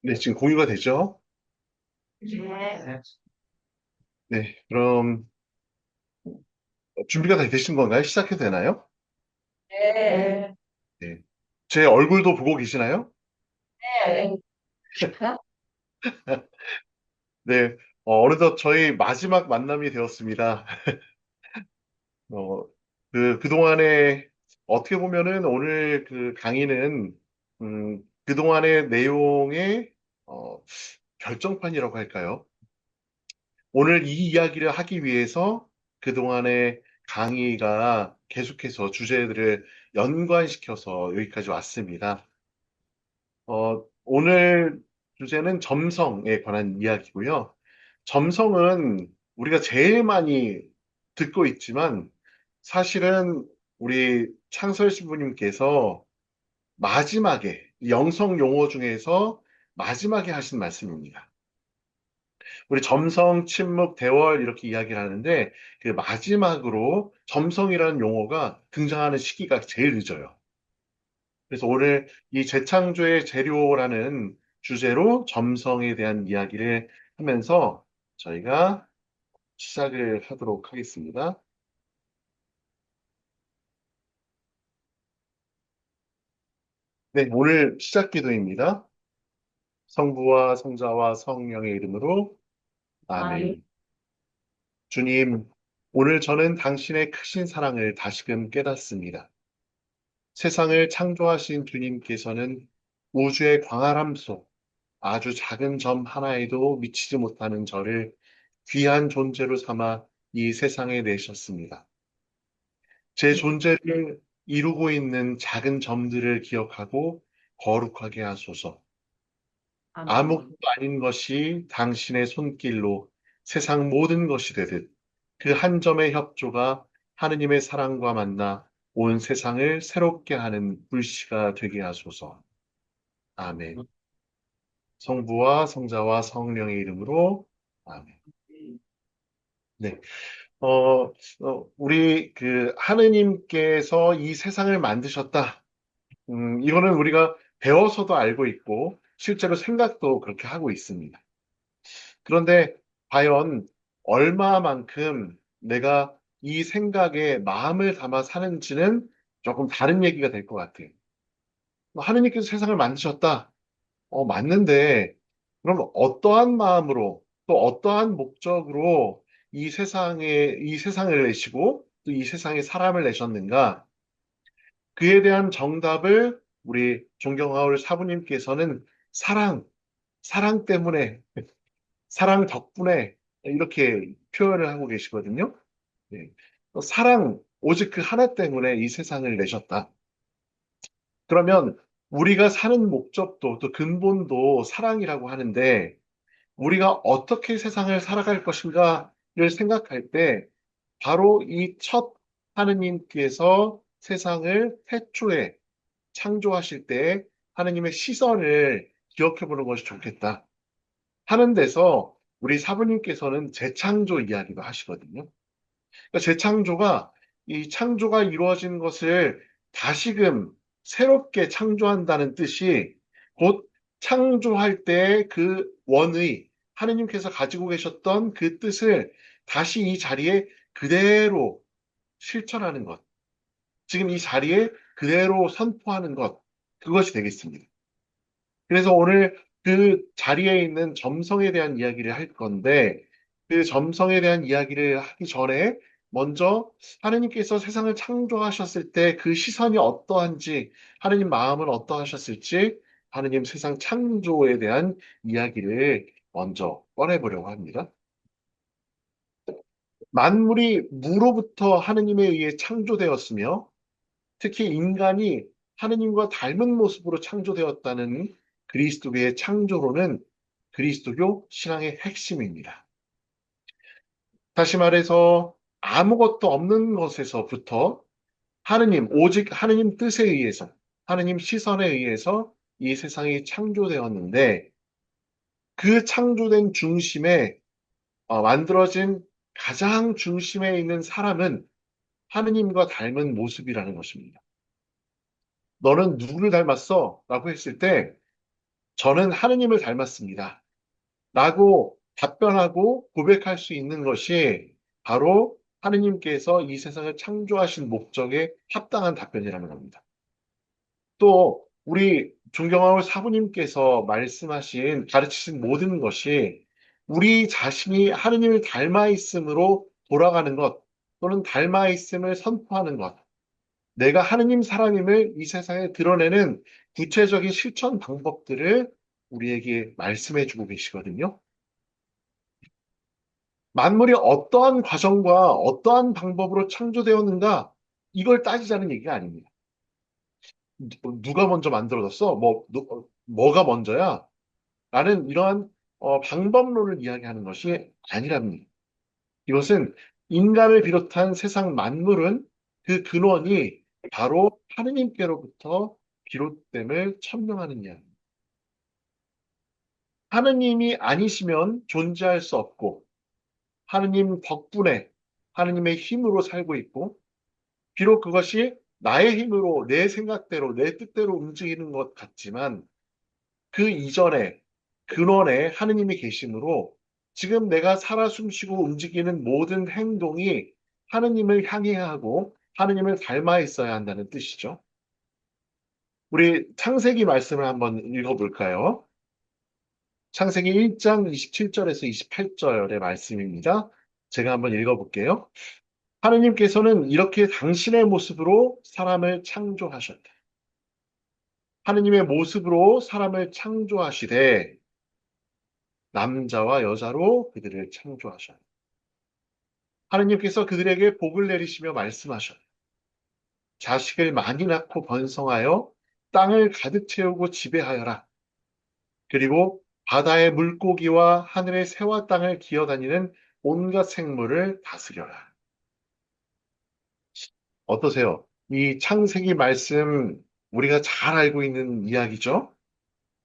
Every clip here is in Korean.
네, 지금 공유가 되죠? 네. 네, 그럼 준비가 다 되신 건가요? 시작해도 되나요? 네. 네. 제 얼굴도 보고 계시나요? 네. 네, 어느덧 저희 마지막 만남이 되었습니다. 어, 그동안에 어떻게 보면은 오늘 그 강의는, 그동안의 내용의, 어, 결정판이라고 할까요? 오늘 이 이야기를 하기 위해서 그동안의 강의가 계속해서 주제들을 연관시켜서 여기까지 왔습니다. 오늘 주제는 점성에 관한 이야기고요. 점성은 우리가 제일 많이 듣고 있지만 사실은 우리 창설 신부님께서 마지막에 영성 용어 중에서 마지막에 하신 말씀입니다. 우리 점성, 침묵, 대월 이렇게 이야기를 하는데 그 마지막으로 점성이라는 용어가 등장하는 시기가 제일 늦어요. 그래서 오늘 이 재창조의 재료라는 주제로 점성에 대한 이야기를 하면서 저희가 시작을 하도록 하겠습니다. 네, 오늘 시작 기도입니다. 성부와 성자와 성령의 이름으로 아멘. 아멘. 주님, 오늘 저는 당신의 크신 사랑을 다시금 깨닫습니다. 세상을 창조하신 주님께서는 우주의 광활함 속 아주 작은 점 하나에도 미치지 못하는 저를 귀한 존재로 삼아 이 세상에 내셨습니다. 제 존재를 이루고 있는 작은 점들을 기억하고 거룩하게 하소서. 아멘. 아무것도 아닌 것이 당신의 손길로 세상 모든 것이 되듯 그 한 점의 협조가 하느님의 사랑과 만나 온 세상을 새롭게 하는 불씨가 되게 하소서. 아멘. 성부와 성자와 성령의 이름으로 아멘. 네. 우리 그 하느님께서 이 세상을 만드셨다. 이거는 우리가 배워서도 알고 있고 실제로 생각도 그렇게 하고 있습니다. 그런데 과연 얼마만큼 내가 이 생각에 마음을 담아 사는지는 조금 다른 얘기가 될 것 같아요. 하느님께서 세상을 만드셨다. 맞는데 그럼 어떠한 마음으로 또 어떠한 목적으로 이 세상을 내시고 또 이 세상에 사람을 내셨는가? 그에 대한 정답을 우리 존경하올 사부님께서는 사랑, 사랑 때문에, 사랑 덕분에 이렇게 표현을 하고 계시거든요. 네. 사랑, 오직 그 하나 때문에 이 세상을 내셨다. 그러면 우리가 사는 목적도 또 근본도 사랑이라고 하는데 우리가 어떻게 세상을 살아갈 것인가를 생각할 때 바로 이 첫 하느님께서 세상을 태초에 창조하실 때 하느님의 시선을 기억해 보는 것이 좋겠다 하는 데서 우리 사부님께서는 재창조 이야기도 하시거든요. 그러니까 재창조가 이 창조가 이루어진 것을 다시금 새롭게 창조한다는 뜻이 곧 창조할 때 그 원의 하느님께서 가지고 계셨던 그 뜻을 다시 이 자리에 그대로 실천하는 것. 지금 이 자리에 그대로 선포하는 것. 그것이 되겠습니다. 그래서 오늘 그 자리에 있는 점성에 대한 이야기를 할 건데, 그 점성에 대한 이야기를 하기 전에 먼저 하느님께서 세상을 창조하셨을 때 그 시선이 어떠한지, 하느님 마음은 어떠하셨을지, 하느님 세상 창조에 대한 이야기를 먼저 꺼내보려고 합니다. 만물이 무로부터 하느님에 의해 창조되었으며, 특히 인간이 하느님과 닮은 모습으로 창조되었다는 그리스도교의 창조론은 그리스도교 신앙의 핵심입니다. 다시 말해서 아무것도 없는 것에서부터 오직 하느님 뜻에 의해서, 하느님 시선에 의해서 이 세상이 창조되었는데 그 창조된 중심에 만들어진 가장 중심에 있는 사람은 하느님과 닮은 모습이라는 것입니다. 너는 누구를 닮았어? 라고 했을 때 저는 하느님을 닮았습니다. 라고 답변하고 고백할 수 있는 것이 바로 하느님께서 이 세상을 창조하신 목적에 합당한 답변이라는 겁니다. 또 우리 존경하는 사부님께서 말씀하신 가르치신 모든 것이 우리 자신이 하느님을 닮아 있음으로 돌아가는 것 또는 닮아 있음을 선포하는 것, 내가 하느님 사람임을 이 세상에 드러내는 구체적인 실천 방법들을 우리에게 말씀해 주고 계시거든요. 만물이 어떠한 과정과 어떠한 방법으로 창조되었는가, 이걸 따지자는 얘기가 아닙니다. 누가 먼저 만들어졌어? 뭐가 먼저야? 라는 이러한 방법론을 이야기하는 것이 아니랍니다. 이것은 인간을 비롯한 세상 만물은 그 근원이 바로 하느님께로부터 비롯됨을 천명하는 이야기입니다. 하느님이 아니시면 존재할 수 없고, 하느님 덕분에 하느님의 힘으로 살고 있고, 비록 그것이 나의 힘으로 내 생각대로 내 뜻대로 움직이는 것 같지만 그 이전에 근원에 하느님이 계심으로 지금 내가 살아 숨쉬고 움직이는 모든 행동이 하느님을 향해야 하고 하느님을 닮아 있어야 한다는 뜻이죠. 우리 창세기 말씀을 한번 읽어볼까요? 창세기 1장 27절에서 28절의 말씀입니다. 제가 한번 읽어볼게요. 하느님께서는 이렇게 당신의 모습으로 사람을 창조하셨다. 하느님의 모습으로 사람을 창조하시되 남자와 여자로 그들을 창조하셨다. 하느님께서 그들에게 복을 내리시며 말씀하셨다. 자식을 많이 낳고 번성하여 땅을 가득 채우고 지배하여라. 그리고 바다의 물고기와 하늘의 새와 땅을 기어다니는 온갖 생물을 다스려라. 어떠세요? 이 창세기 말씀 우리가 잘 알고 있는 이야기죠?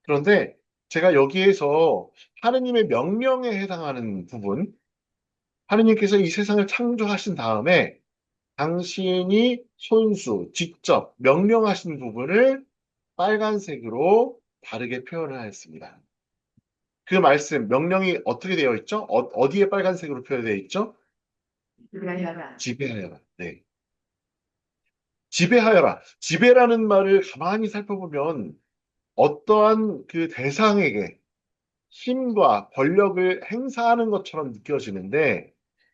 그런데 제가 여기에서 하느님의 명령에 해당하는 부분, 하느님께서 이 세상을 창조하신 다음에 당신이 손수, 직접 명령하신 부분을 빨간색으로 다르게 표현을 하였습니다. 그 말씀, 명령이 어떻게 되어 있죠? 어디에 빨간색으로 표현되어 있죠? 지배하여라. 지배하여라. 네. 지배하여라. 지배라는 말을 가만히 살펴보면 어떠한 그 대상에게 힘과 권력을 행사하는 것처럼 느껴지는데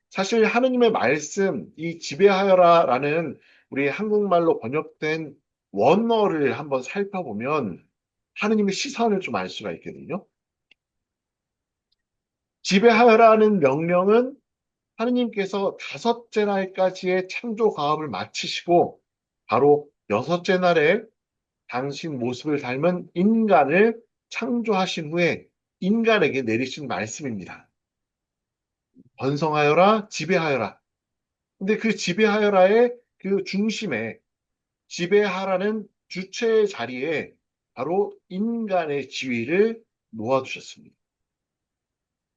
사실 하느님의 말씀, 이 지배하여라라는 우리 한국말로 번역된 원어를 한번 살펴보면 하느님의 시선을 좀 알 수가 있거든요. 지배하여라는 명령은 하느님께서 다섯째 날까지의 창조 과업을 마치시고 바로 여섯째 날에 당신 모습을 닮은 인간을 창조하신 후에 인간에게 내리신 말씀입니다. 번성하여라, 지배하여라. 근데 그 지배하여라의 그 중심에 지배하라는 주체의 자리에 바로 인간의 지위를 놓아두셨습니다.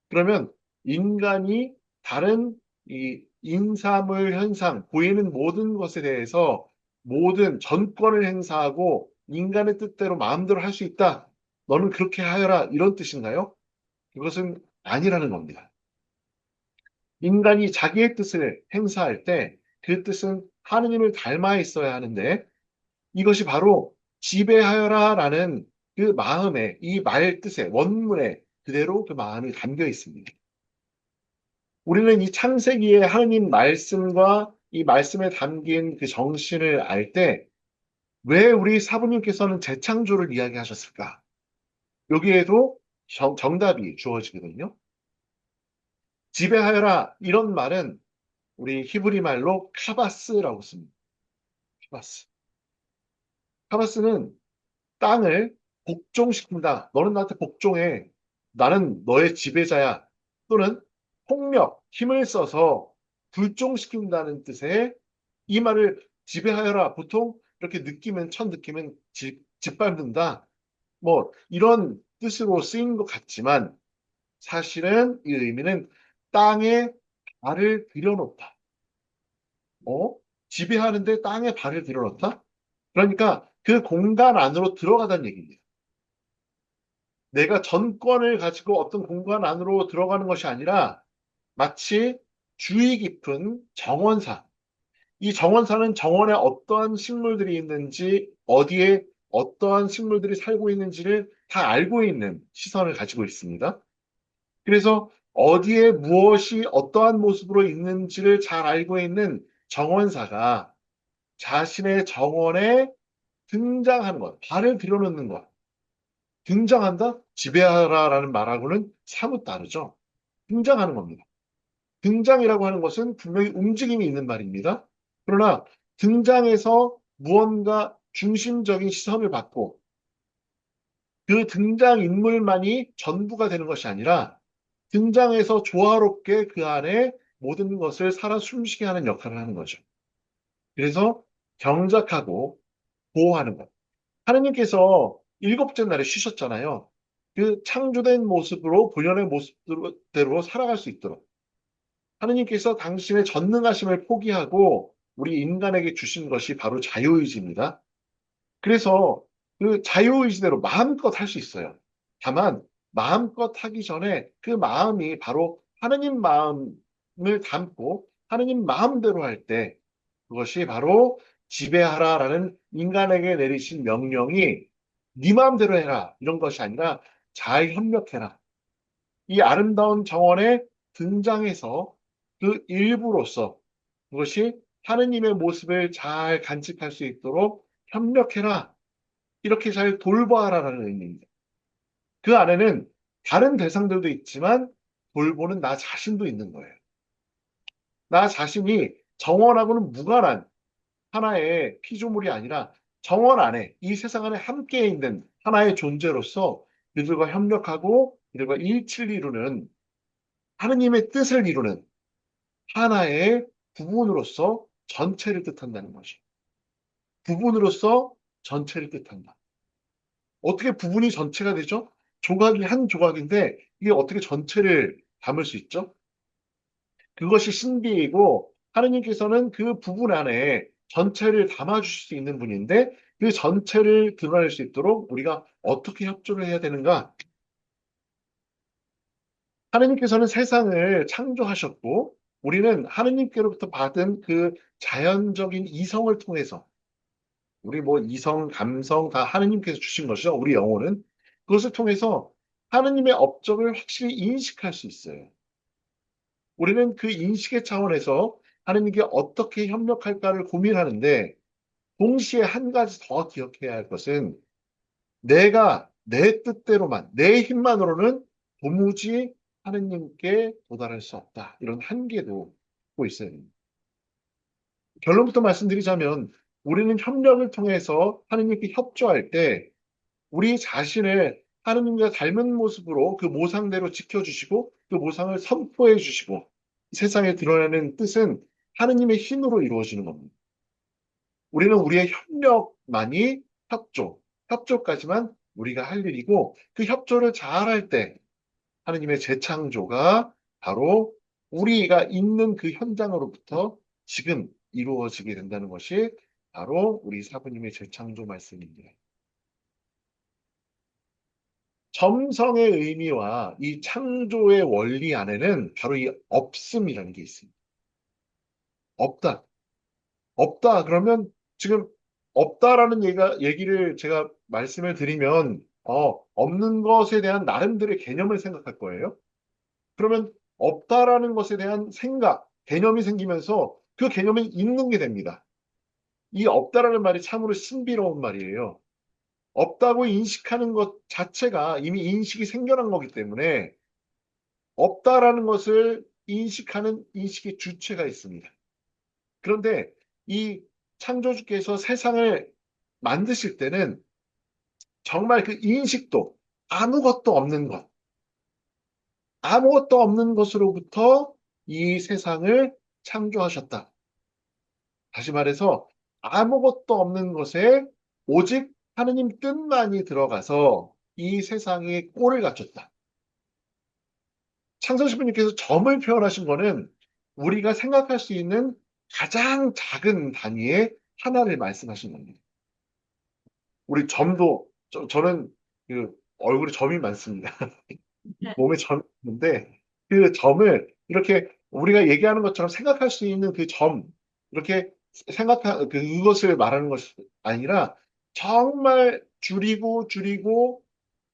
그러면 인간이 다른 이 인사물 현상, 보이는 모든 것에 대해서 모든 전권을 행사하고 인간의 뜻대로 마음대로 할 수 있다. 너는 그렇게 하여라. 이런 뜻인가요? 그것은 아니라는 겁니다. 인간이 자기의 뜻을 행사할 때 그 뜻은 하느님을 닮아 있어야 하는데 이것이 바로 지배하여라라는 그 마음에 이 말 뜻에 원문에 그대로 그 마음이 담겨 있습니다. 우리는 이 창세기의 하느님 말씀과 이 말씀에 담긴 그 정신을 알 때 왜 우리 사부님께서는 재창조를 이야기하셨을까? 여기에도 정답이 주어지거든요. 지배하여라 이런 말은 우리 히브리 말로 카바스라고 씁니다. 카바스. 카바스는 땅을 복종시킨다. 너는 나한테 복종해. 나는 너의 지배자야. 또는 폭력, 힘을 써서 불종시킨다는 뜻의 이 말을 지배하여라. 보통 이렇게 느끼면, 첫 느끼면 짓밟는다. 뭐, 이런 뜻으로 쓰인 것 같지만 사실은 이 의미는 땅에 발을 들여놓다. 어? 지배하는데 땅에 발을 들여놓다? 그러니까 그 공간 안으로 들어가다는 얘기입니다. 내가 전권을 가지고 어떤 공간 안으로 들어가는 것이 아니라 마치 주의 깊은 정원사. 이 정원사는 정원에 어떠한 식물들이 있는지, 어디에 어떠한 식물들이 살고 있는지를 다 알고 있는 시선을 가지고 있습니다. 그래서 어디에 무엇이 어떠한 모습으로 있는지를 잘 알고 있는 정원사가 자신의 정원에 등장하는 것, 발을 들여놓는 것. 등장한다? 지배하라라는 말하고는 사뭇 다르죠. 등장하는 겁니다. 등장이라고 하는 것은 분명히 움직임이 있는 말입니다. 그러나 등장에서 무언가 중심적인 시선을 받고 그 등장 인물만이 전부가 되는 것이 아니라 등장해서 조화롭게 그 안에 모든 것을 살아 숨쉬게 하는 역할을 하는 거죠. 그래서 경작하고 보호하는 것. 하느님께서 일곱째 날에 쉬셨잖아요. 그 창조된 모습으로 본연의 모습대로 살아갈 수 있도록 하느님께서 당신의 전능하심을 포기하고 우리 인간에게 주신 것이 바로 자유의지입니다. 그래서 그 자유의지대로 마음껏 할 수 있어요. 다만 마음껏 하기 전에 그 마음이 바로 하느님 마음을 담고 하느님 마음대로 할 때 그것이 바로 지배하라라는 인간에게 내리신 명령이 네 마음대로 해라 이런 것이 아니라 잘 협력해라. 이 아름다운 정원에 등장해서 그 일부로서 그것이 하느님의 모습을 잘 간직할 수 있도록 협력해라. 이렇게 잘 돌봐라라는 의미입니다. 그 안에는 다른 대상들도 있지만 돌보는 나 자신도 있는 거예요. 나 자신이 정원하고는 무관한 하나의 피조물이 아니라 정원 안에, 이 세상 안에 함께 있는 하나의 존재로서 이들과 협력하고 이들과 일치를 이루는 하느님의 뜻을 이루는 하나의 부분으로서 전체를 뜻한다는 것이. 부분으로서 전체를 뜻한다. 어떻게 부분이 전체가 되죠? 조각이 한 조각인데 이게 어떻게 전체를 담을 수 있죠? 그것이 신비이고 하느님께서는 그 부분 안에 전체를 담아주실 수 있는 분인데 그 전체를 드러낼 수 있도록 우리가 어떻게 협조를 해야 되는가? 하느님께서는 세상을 창조하셨고 우리는 하느님께로부터 받은 그 자연적인 이성을 통해서 우리 뭐 이성, 감성 다 하느님께서 주신 것이죠. 우리 영혼은. 그것을 통해서 하느님의 업적을 확실히 인식할 수 있어요. 우리는 그 인식의 차원에서 하느님께 어떻게 협력할까를 고민하는데 동시에 한 가지 더 기억해야 할 것은 내가 내 뜻대로만, 내 힘만으로는 도무지 하느님께 도달할 수 없다. 이런 한계도 갖고 있어요. 결론부터 말씀드리자면 우리는 협력을 통해서 하느님께 협조할 때 우리 자신을 하느님과 닮은 모습으로 그 모상대로 지켜주시고 그 모상을 선포해 주시고 세상에 드러나는 뜻은 하느님의 힘으로 이루어지는 겁니다. 우리는 우리의 협력만이 협조까지만 우리가 할 일이고 그 협조를 잘할 때 하느님의 재창조가 바로 우리가 있는 그 현장으로부터 지금 이루어지게 된다는 것이 바로 우리 사부님의 재창조 말씀입니다. 점성의 의미와 이 창조의 원리 안에는 바로 이 없음이라는 게 있습니다. 없다. 없다. 그러면 지금 없다라는 얘기를 제가 말씀을 드리면, 없는 것에 대한 나름대로의 개념을 생각할 거예요. 그러면 없다라는 것에 대한 생각, 개념이 생기면서 그 개념이 있는 게 됩니다. 이 없다라는 말이 참으로 신비로운 말이에요. 없다고 인식하는 것 자체가 이미 인식이 생겨난 거기 때문에 없다라는 것을 인식하는 인식의 주체가 있습니다. 그런데 이 창조주께서 세상을 만드실 때는 정말 그 인식도 아무것도 없는 것, 아무것도 없는 것으로부터 이 세상을 창조하셨다. 다시 말해서 아무것도 없는 것에 오직 하느님 뜻만이 들어가서 이 세상에 꼴을 갖췄다. 창조주님께서 점을 표현하신 거는 우리가 생각할 수 있는 가장 작은 단위의 하나를 말씀하신 겁니다. 우리 점도 저는 그 얼굴에 점이 많습니다. 몸에 점이 있는데 그 점을 이렇게 우리가 얘기하는 것처럼 생각할 수 있는 그 점, 이렇게 그것을 말하는 것이 아니라 정말 줄이고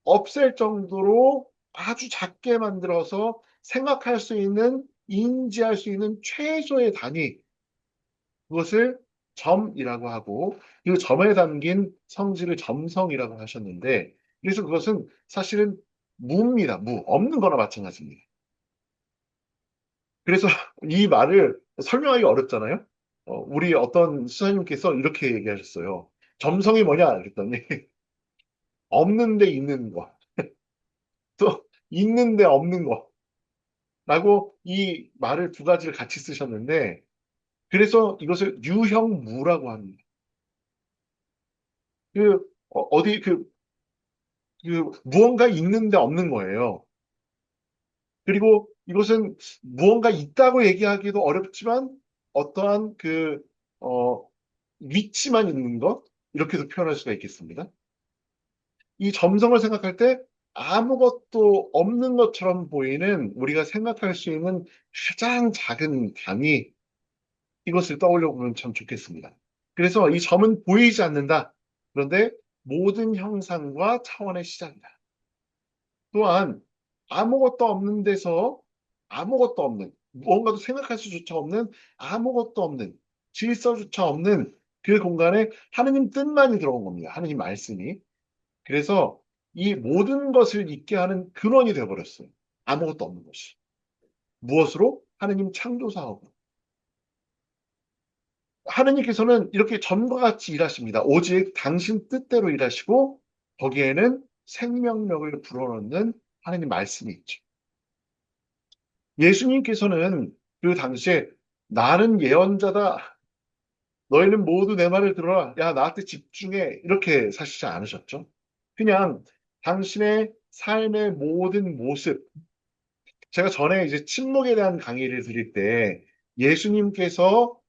없앨 정도로 아주 작게 만들어서 생각할 수 있는, 인지할 수 있는 최소의 단위, 그것을 점이라고 하고, 그 점에 담긴 성질을 점성이라고 하셨는데, 그래서 그것은 사실은 무입니다. 무. 없는 거나 마찬가지입니다. 그래서 이 말을 설명하기 어렵잖아요. 우리 어떤 수사님께서 이렇게 얘기하셨어요. 점성이 뭐냐? 그랬더니, 없는데 있는 거. 또, 있는데 없는 거. 라고 이 말을 두 가지를 같이 쓰셨는데, 그래서 이것을 유형무라고 합니다. 어디, 무언가 있는데 없는 거예요. 그리고 이것은 무언가 있다고 얘기하기도 어렵지만, 어떠한 어, 위치만 있는 것, 이렇게도 표현할 수가 있겠습니다. 이 점성을 생각할 때 아무것도 없는 것처럼 보이는 우리가 생각할 수 있는 가장 작은 단위, 이것을 떠올려 보면 참 좋겠습니다. 그래서 이 점은 보이지 않는다. 그런데 모든 형상과 차원의 시작이다. 또한 아무것도 없는 데서 아무것도 없는, 무언가도 생각할 수조차 없는, 아무것도 없는, 질서조차 없는 그 공간에 하느님 뜻만이 들어온 겁니다. 하느님 말씀이. 그래서 이 모든 것을 있게 하는 근원이 되어버렸어요. 아무것도 없는 것이. 무엇으로? 하느님 창조사하고. 하느님께서는 이렇게 전과 같이 일하십니다. 오직 당신 뜻대로 일하시고 거기에는 생명력을 불어넣는 하느님 말씀이 있죠. 예수님께서는 그 당시에 나는 예언자다. 너희는 모두 내 말을 들어라. 야, 나한테 집중해. 이렇게 사시지 않으셨죠. 그냥 당신의 삶의 모든 모습, 제가 전에 이제 침묵에 대한 강의를 드릴 때 예수님께서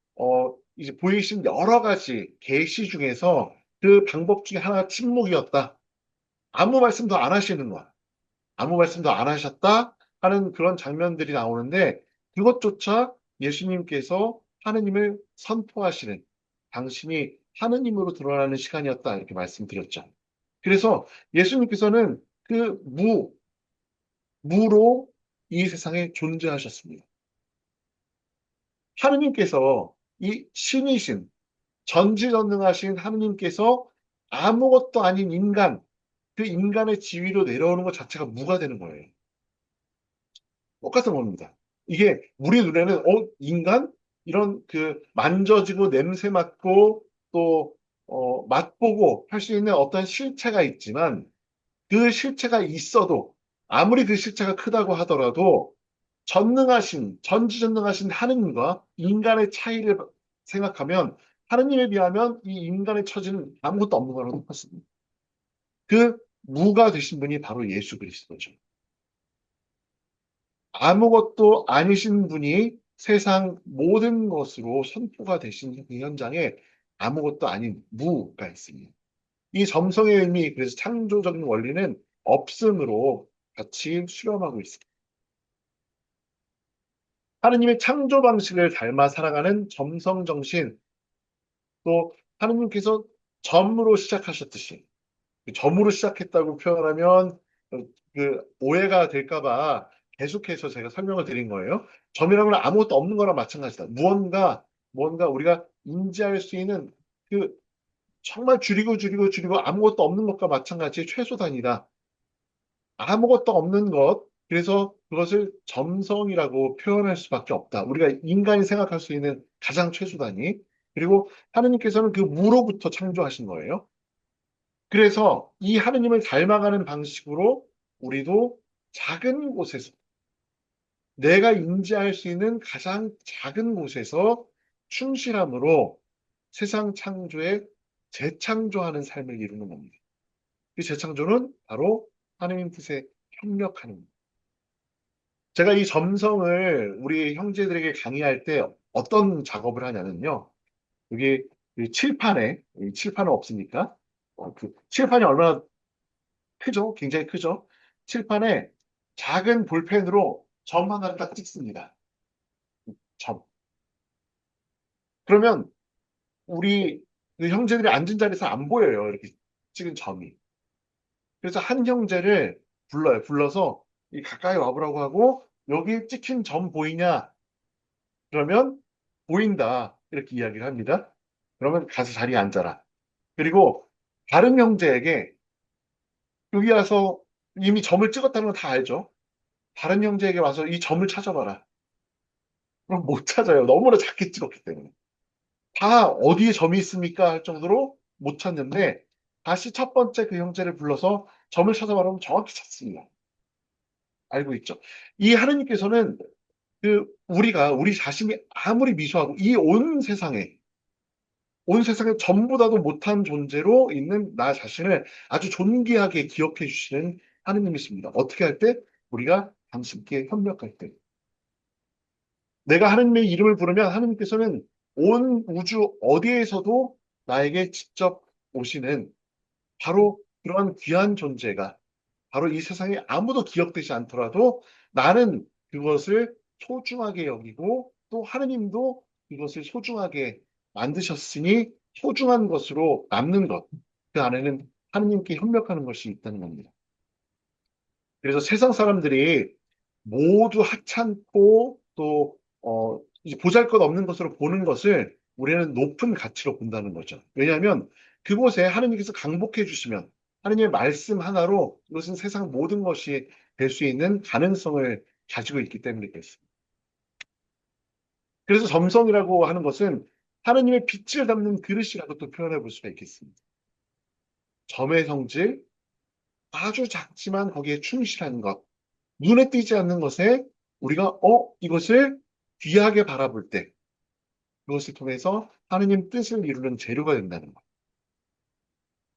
이제 보이신 여러 가지 계시 중에서 그 방법 중에 하나가 침묵이었다. 아무 말씀도 안 하시는 거야. 아무 말씀도 안 하셨다 하는 그런 장면들이 나오는데 그것조차 예수님께서 하느님을 선포하시는 당신이 하느님으로 드러나는 시간이었다 이렇게 말씀드렸죠. 그래서 예수님께서는 무로 이 세상에 존재하셨습니다. 하느님께서 이 신이신 전지전능하신 하느님께서 아무것도 아닌 인간, 그 인간의 지위로 내려오는 것 자체가 무가 되는 거예요. 똑같은 겁니다. 이게 우리 눈에는 인간? 이런 만져지고 냄새 맡고 또 맛보고 할 수 있는 어떤 실체가 있지만 그 실체가 있어도 아무리 그 실체가 크다고 하더라도 전지전능하신 하느님과 인간의 차이를 생각하면 하느님에 비하면 이 인간의 처지는 아무것도 없는 거랑 똑같습니다. 그 무가 되신 분이 바로 예수 그리스도죠. 아무것도 아니신 분이 세상 모든 것으로 선포가 되신 그 현장에 아무것도 아닌 무가 있습니다. 이 점성의 의미, 그래서 창조적인 원리는 없음으로 같이 수렴하고 있습니다. 하느님의 창조 방식을 닮아 살아가는 점성 정신, 또 하느님께서 점으로 시작하셨듯이 점으로 시작했다고 표현하면 오해가 될까봐 계속해서 제가 설명을 드린 거예요. 점이라는 건 아무것도 없는 거랑 마찬가지다. 무언가 우리가 인지할 수 있는 그 정말 줄이고 아무것도 없는 것과 마찬가지의 최소 단위다. 아무것도 없는 것. 그래서 그것을 점성이라고 표현할 수밖에 없다. 우리가 인간이 생각할 수 있는 가장 최소 단위. 그리고 하느님께서는 그 무로부터 창조하신 거예요. 그래서 이 하느님을 닮아가는 방식으로 우리도 작은 곳에서 내가 인지할 수 있는 가장 작은 곳에서 충실함으로 세상 창조에 재창조하는 삶을 이루는 겁니다. 이 재창조는 바로 하느님 뜻에 협력하는 겁니다. 제가 이 점성을 우리 형제들에게 강의할 때 어떤 작업을 하냐면요. 여기 이 칠판은 없으니까 칠판이 얼마나 크죠? 굉장히 크죠? 칠판에 작은 볼펜으로 점 하나를 딱 찍습니다. 점. 그러면 우리 그 형제들이 앉은 자리에서 안 보여요. 이렇게 찍은 점이. 그래서 한 형제를 불러요. 불러서 이 가까이 와보라고 하고 여기 찍힌 점 보이냐? 그러면 보인다. 이렇게 이야기를 합니다. 그러면 가서 자리에 앉아라. 그리고 다른 형제에게 여기 와서 이미 점을 찍었다는 건 다 알죠? 다른 형제에게 와서 이 점을 찾아봐라. 그럼 못 찾아요. 너무나 작게 찍었기 때문에. 다 어디에 점이 있습니까? 할 정도로 못 찾는데 다시 첫 번째 그 형제를 불러서 점을 찾아봐라면 정확히 찾습니다. 알고 있죠? 이 하느님께서는 우리 자신이 아무리 미소하고 이 온 세상에 전보다도 못한 존재로 있는 나 자신을 아주 존귀하게 기억해 주시는 하느님이십니다. 어떻게 할 때? 우리가 당신께 협력할 때. 내가 하느님의 이름을 부르면 하느님께서는 온 우주 어디에서도 나에게 직접 오시는 바로 그런 귀한 존재가 바로 이 세상에 아무도 기억되지 않더라도 나는 그것을 소중하게 여기고 또 하느님도 그것을 소중하게 만드셨으니 소중한 것으로 남는 것. 그 안에는 하느님께 협력하는 것이 있다는 겁니다. 그래서 세상 사람들이 모두 하찮고 또 이제 보잘것없는 것으로 보는 것을 우리는 높은 가치로 본다는 거죠. 왜냐하면 그곳에 하느님께서 강복해 주시면 하느님의 말씀 하나로 이것은 세상 모든 것이 될 수 있는 가능성을 가지고 있기 때문에 그렇습니다. 그래서 점성이라고 하는 것은 하느님의 빛을 담는 그릇이라고 또 표현해 볼 수가 있겠습니다. 점의 성질, 아주 작지만 거기에 충실한 것, 눈에 띄지 않는 것에 우리가 이것을 귀하게 바라볼 때 그것을 통해서 하느님 뜻을 이루는 재료가 된다는 것.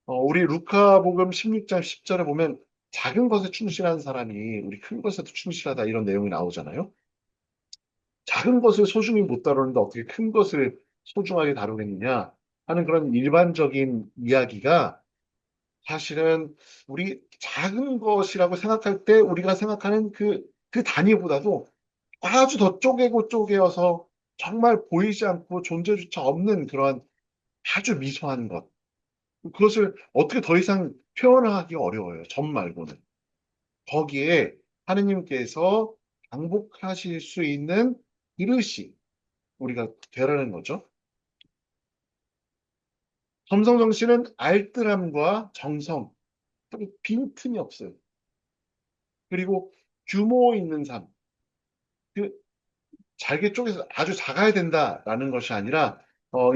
우리 루카복음 16장 10절에 보면 작은 것에 충실한 사람이 우리 큰 것에도 충실하다 이런 내용이 나오잖아요. 작은 것을 소중히 못 다루는데 어떻게 큰 것을 소중하게 다루겠느냐 하는 그런 일반적인 이야기가 사실은 우리 작은 것이라고 생각할 때 우리가 생각하는 그 단위보다도 아주 더 쪼개고 쪼개어서 정말 보이지 않고 존재조차 없는 그런 아주 미소한 것. 그것을 어떻게 더 이상 표현하기 어려워요. 점 말고는. 거기에 하느님께서 강복하실 수 있는 그릇이 우리가 되라는 거죠. 점성정신은 알뜰함과 정성, 빈틈이 없어요. 그리고 규모 있는 삶. 그 잘게 쪼개서 아주 작아야 된다라는 것이 아니라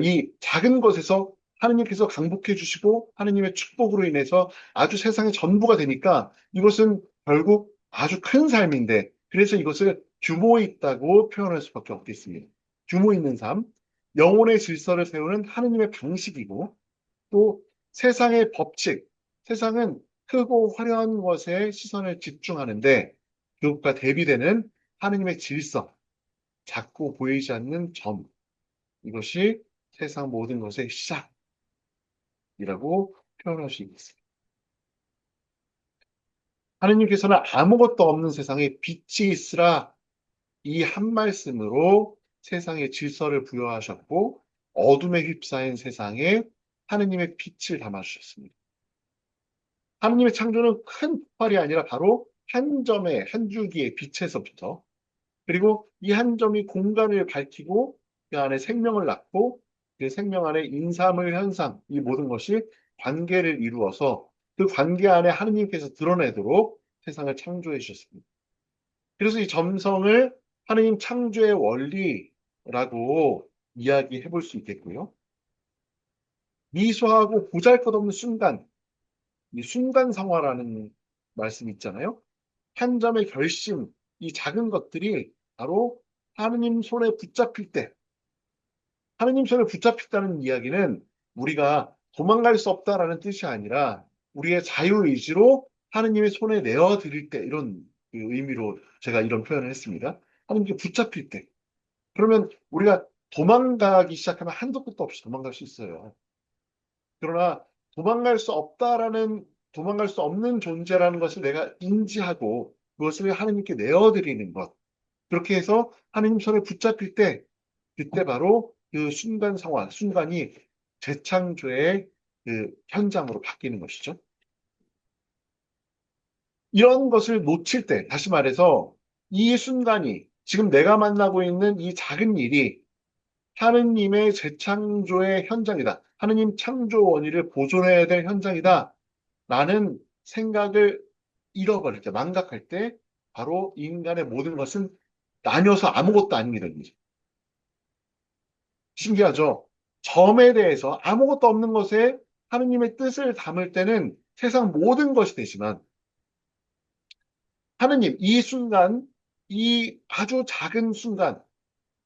이 작은 것에서 하느님께서 강복해 주시고 하느님의 축복으로 인해서 아주 세상의 전부가 되니까 이것은 결국 아주 큰 삶인데 그래서 이것을 규모 있다고 표현할 수밖에 없겠습니다. 규모 있는 삶, 영혼의 질서를 세우는 하느님의 방식이고 또 세상의 법칙, 세상은 크고 화려한 것에 시선을 집중하는데 그것과 대비되는 하느님의 질서, 작고 보이지 않는 점, 이것이 세상 모든 것의 시작이라고 표현할 수 있습니다. 하느님께서는 아무것도 없는 세상에 빛이 있으라 이 한 말씀으로 세상에 질서를 부여하셨고 어둠에 휩싸인 세상에 하느님의 빛을 담아주셨습니다. 하느님의 창조는 큰 폭발이 아니라 바로 한 점의 한 줄기의 빛에서부터 그리고 이 한 점이 공간을 밝히고 그 안에 생명을 낳고 그 생명 안에 인삼의 현상, 이 모든 것이 관계를 이루어서 그 관계 안에 하느님께서 드러내도록 세상을 창조해 주셨습니다. 그래서 이 점성을 하느님 창조의 원리라고 이야기해 볼 수 있겠고요. 미소하고 보잘것없는 순간, 이 순간성화라는 말씀이 있잖아요. 한 점의 결심, 이 작은 것들이 바로 하느님 손에 붙잡힐 때, 하느님 손에 붙잡혔다는 이야기는 우리가 도망갈 수 없다라는 뜻이 아니라 우리의 자유의지로 하느님의 손에 내어드릴 때, 이런 그 의미로 제가 이런 표현을 했습니다. 하느님께 붙잡힐 때. 그러면 우리가 도망가기 시작하면 한도 끝도 없이 도망갈 수 있어요. 그러나 도망갈 수 없다라는 도망갈 수 없는 존재라는 것을 내가 인지하고 그것을 하나님께 내어드리는 것. 그렇게 해서 하나님 손에 붙잡힐 때 그때 바로 그 순간 상황, 순간이 재창조의 그 현장으로 바뀌는 것이죠. 이런 것을 놓칠 때, 다시 말해서 이 순간이 지금 내가 만나고 있는 이 작은 일이 하느님의 재창조의 현장이다. 하느님 창조 원리를 보존해야 될 현장이다. 라는 생각을 잃어버릴 때, 망각할 때, 바로 인간의 모든 것은 나뉘어서 아무것도 아닌 게 됩니다. 신기하죠? 점에 대해서 아무것도 없는 것에 하느님의 뜻을 담을 때는 세상 모든 것이 되지만, 하느님, 이 순간, 이 아주 작은 순간,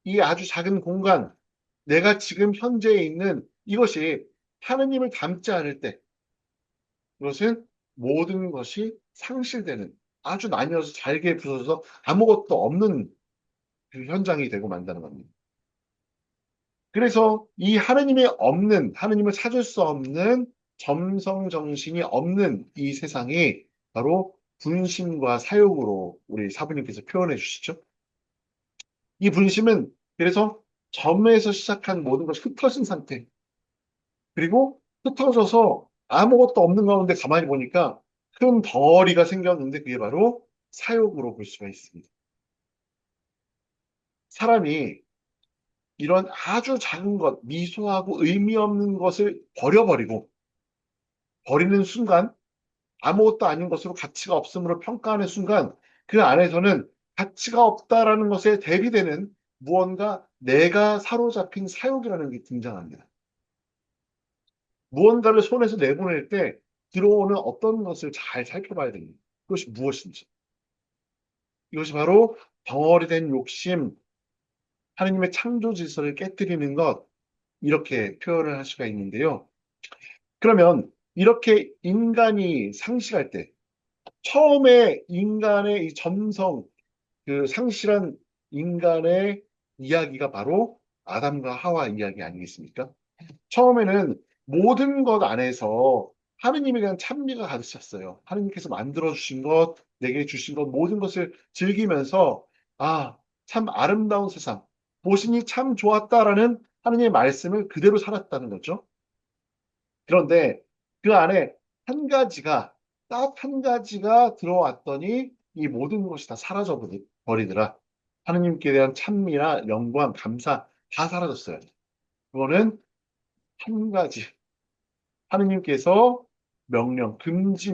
이 아주 작은 공간, 내가 지금 현재에 있는 이것이 하느님을 닮지 않을 때, 그것은 모든 것이 상실되는 아주 나뉘어서 잘게 부서져서 아무것도 없는 그 현장이 되고 만다는 겁니다. 그래서 이 하느님이 없는, 하느님을 찾을 수 없는 점성 정신이 없는 이 세상이 바로 분심과 사욕으로 우리 사부님께서 표현해 주시죠. 이 분심은 그래서 점에서 시작한 모든 것이 흩어진 상태. 그리고 흩어져서 아무것도 없는 가운데 가만히 보니까 큰 덩어리가 생겼는데 그게 바로 사욕으로 볼 수가 있습니다. 사람이 이런 아주 작은 것, 미소하고 의미 없는 것을 버려버리고 버리는 순간 아무것도 아닌 것으로 가치가 없음으로 평가하는 순간 그 안에서는 가치가 없다라는 것에 대비되는 무언가 내가 사로잡힌 사욕이라는 게 등장합니다. 무언가를 손에서 내보낼 때 들어오는 어떤 것을 잘 살펴봐야 됩니다. 그것이 무엇인지. 이것이 바로 덩어리된 욕심, 하느님의 창조 질서를 깨뜨리는 것, 이렇게 표현을 할 수가 있는데요. 그러면 이렇게 인간이 상실할 때, 처음에 인간의 이 점성, 그 상실한 인간의 이야기가 바로 아담과 하와 이야기 아니겠습니까? 처음에는 모든 것 안에서 하느님에 대한 찬미가 가득찼어요. 하느님께서 만들어주신 것, 내게 주신 것, 모든 것을 즐기면서, 아, 참 아름다운 세상, 보시니 참 좋았다라는 하느님의 말씀을 그대로 살았다는 거죠. 그런데 그 안에 한 가지가, 딱 한 가지가 들어왔더니 이 모든 것이 다 사라져 버리더라. 하느님께 대한 찬미나 영광, 감사 다 사라졌어요. 그거는 한 가지. 하느님께서 명령, 금지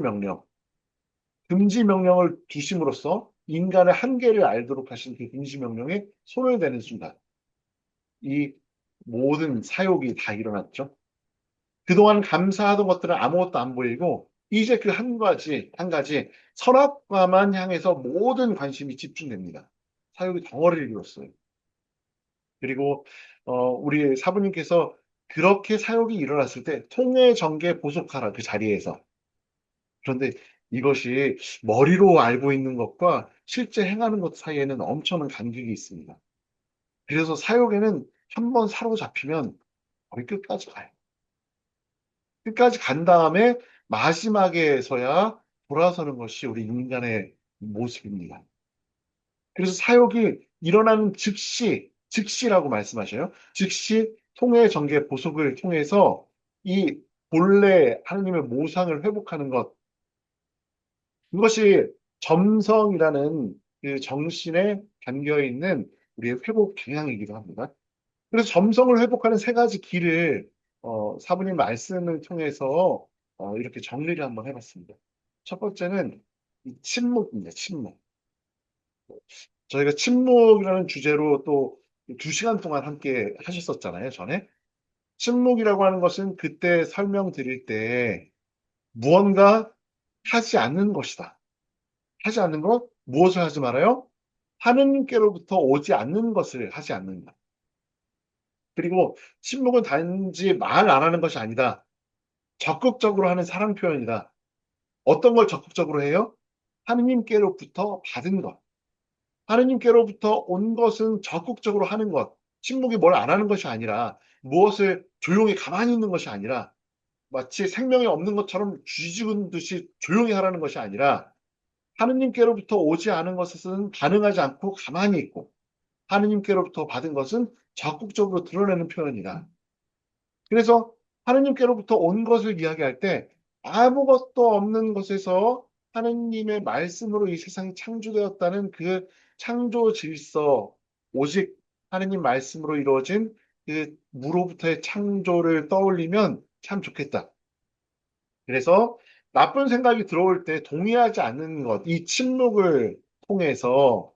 명령을 두심으로써 인간의 한계를 알도록 하신 그 금지 명령에 손을 대는 순간, 이 모든 사욕이 다 일어났죠. 그동안 감사하던 것들은 아무것도 안 보이고, 이제 그 한 가지, 선악과만 향해서 모든 관심이 집중됩니다. 사욕이 덩어리를 이뤘어요. 그리고, 우리 사부님께서 그렇게 사욕이 일어났을 때, 통해 정계 보속하라, 그 자리에서. 그런데 이것이 머리로 알고 있는 것과 실제 행하는 것 사이에는 엄청난 간격이 있습니다. 그래서 사욕에는 한 번 사로잡히면 거의 끝까지 가요. 끝까지 간 다음에 마지막에서야 돌아서는 것이 우리 인간의 모습입니다. 그래서 사욕이 일어나는 즉시라고 말씀하셔요. 즉시 통해 정계 보속을 통해서 이 본래 하나님의 모상을 회복하는 것, 이것이 점성이라는 그 정신에 담겨 있는 우리의 회복 경향이기도 합니다. 그래서 점성을 회복하는 세 가지 길을 사부님 말씀을 통해서 이렇게 정리를 한번 해봤습니다. 첫 번째는 이 침묵입니다. 침묵. 저희가 침묵이라는 주제로 또 2시간 동안 함께 하셨었잖아요, 전에. 침묵이라고 하는 것은 그때 설명드릴 때 무언가 하지 않는 것이다. 하지 않는 것, 무엇을 하지 말아요? 하느님께로부터 오지 않는 것을 하지 않는다. 그리고 침묵은 단지 말 안 하는 것이 아니다. 적극적으로 하는 사랑 표현이다. 어떤 걸 적극적으로 해요? 하느님께로부터 받은 것. 하느님께로부터 온 것은 적극적으로 하는 것. 침묵이 뭘 안 하는 것이 아니라 무엇을 조용히 가만히 있는 것이 아니라 마치 생명이 없는 것처럼 쥐죽은 듯이 조용히 하라는 것이 아니라 하느님께로부터 오지 않은 것은 반응하지 않고 가만히 있고 하느님께로부터 받은 것은 적극적으로 드러내는 표현이다. 그래서 하느님께로부터 온 것을 이야기할 때 아무것도 없는 것에서 하느님의 말씀으로 이 세상이 창조되었다는 그 창조 질서, 오직 하느님 말씀으로 이루어진 그 무로부터의 창조를 떠올리면 참 좋겠다. 그래서 나쁜 생각이 들어올 때 동의하지 않는 것, 이 침묵을 통해서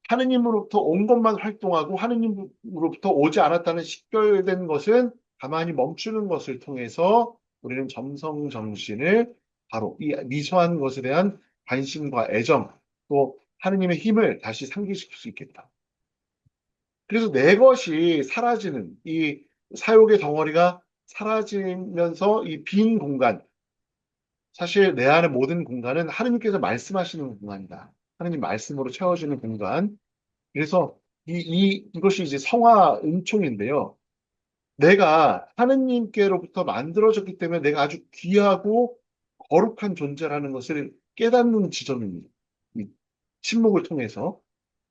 하느님으로부터 온 것만 활동하고 하느님으로부터 오지 않았다는 식별된 것은 가만히 멈추는 것을 통해서 우리는 점성 정신을 바로 이 미소한 것에 대한 관심과 애정 또 하느님의 힘을 다시 상기시킬 수 있겠다. 그래서 내 것이 사라지는 이 사욕의 덩어리가 사라지면서 이 빈 공간, 사실 내 안의 모든 공간은 하느님께서 말씀하시는 공간이다. 하느님 말씀으로 채워지는 공간. 그래서 이것이 이제 성화 은총인데요. 내가 하느님께로부터 만들어졌기 때문에 내가 아주 귀하고 거룩한 존재라는 것을 깨닫는 지점입니다. 이 침묵을 통해서.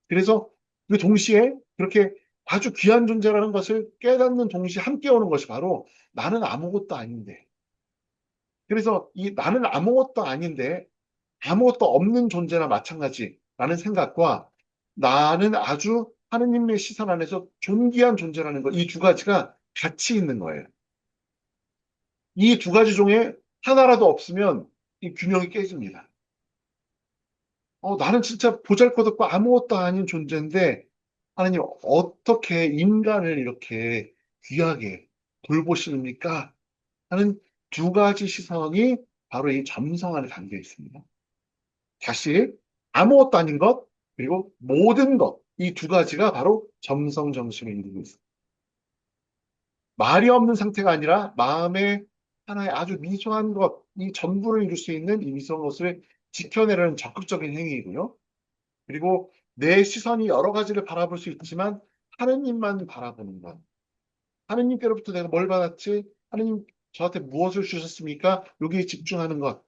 그래서 그 동시에 그렇게 아주 귀한 존재라는 것을 깨닫는 동시에 함께 오는 것이 바로 나는 아무것도 아닌데. 그래서 이 나는 아무것도 아닌데 아무것도 없는 존재나 마찬가지라는 생각과 나는 아주 하느님의 시선 안에서 존귀한 존재라는 것, 이 두 가지가 같이 있는 거예요. 이 두 가지 중에 하나라도 없으면 이 균형이 깨집니다. 나는 진짜 보잘것없고 아무것도 아닌 존재인데 하나님 어떻게 인간을 이렇게 귀하게 돌보십니까? 하는 두 가지 시선이 바로 이 점성 안에 담겨 있습니다. 다시 아무것도 아닌 것 그리고 모든 것 이 두 가지가 바로 점성 정신을 이루고 있습니다. 말이 없는 상태가 아니라 마음의 하나의 아주 미소한 것, 이 전부를 이룰 수 있는 이 미소한 것을 지켜내려는 적극적인 행위이고요. 그리고 내 시선이 여러 가지를 바라볼 수 있지만 하느님만 바라보는 것. 하느님께로부터 내가 뭘 받았지? 하느님 저한테 무엇을 주셨습니까? 여기에 집중하는 것.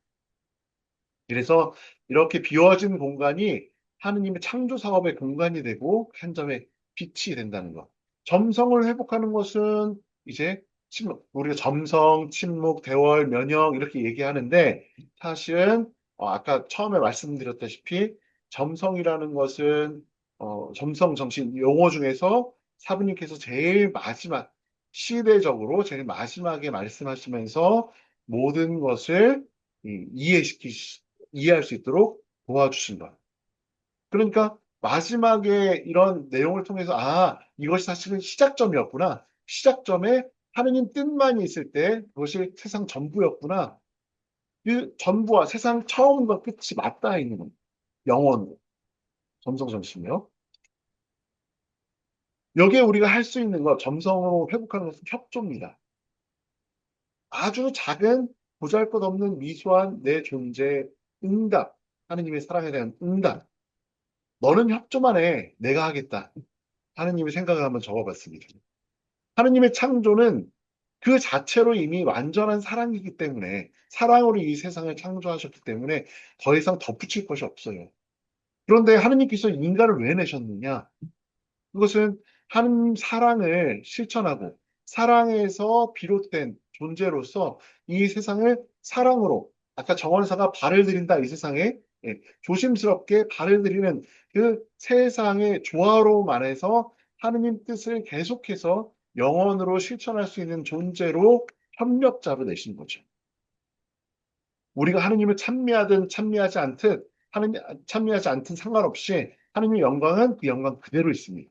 그래서 이렇게 비워진 공간이 하느님의 창조 사업의 공간이 되고 한 점의 빛이 된다는 것. 점성을 회복하는 것은 이제 침묵, 우리가 점성, 침묵, 대월, 면역 이렇게 얘기하는데 사실은 아까 처음에 말씀드렸다시피 점성이라는 것은 점성 정신 용어 중에서 사부님께서 제일 마지막 시대적으로 제일 마지막에 말씀하시면서 모든 것을 이해할 수 있도록 도와주신 것. 그러니까 마지막에 이런 내용을 통해서 이것이 사실은 시작점이었구나. 시작점에 하느님 뜻만이 있을 때 그것이 세상 전부였구나. 그 전부와 세상 처음과 끝이 맞닿아 있는 겁니다. 영원으로. 점성정신이요. 여기에 우리가 할 수 있는 것, 점성으로 회복하는 것은 협조입니다. 아주 작은 보잘것없는 미소한 내 존재의 응답. 하느님의 사랑에 대한 응답. 너는 협조만 해. 내가 하겠다. 하느님의 생각을 한번 적어봤습니다. 하느님의 창조는 그 자체로 이미 완전한 사랑이기 때문에 사랑으로 이 세상을 창조하셨기 때문에 더 이상 덧붙일 것이 없어요. 그런데 하느님께서 인간을 왜 내셨느냐? 그것은 하느님 사랑을 실천하고 사랑에서 비롯된 존재로서 이 세상을 사랑으로 아까 정원사가 발을 들인다 이 세상에 조심스럽게 발을 들이는 그 세상의 조화로움 안에서 하느님 뜻을 계속해서 영원으로 실천할 수 있는 존재로 협력자로 내신 거죠. 우리가 하느님을 찬미하든 찬미하지 않든 하느님 찬미하지 않든 상관없이 하느님의 영광은 그 영광 그대로 있습니다.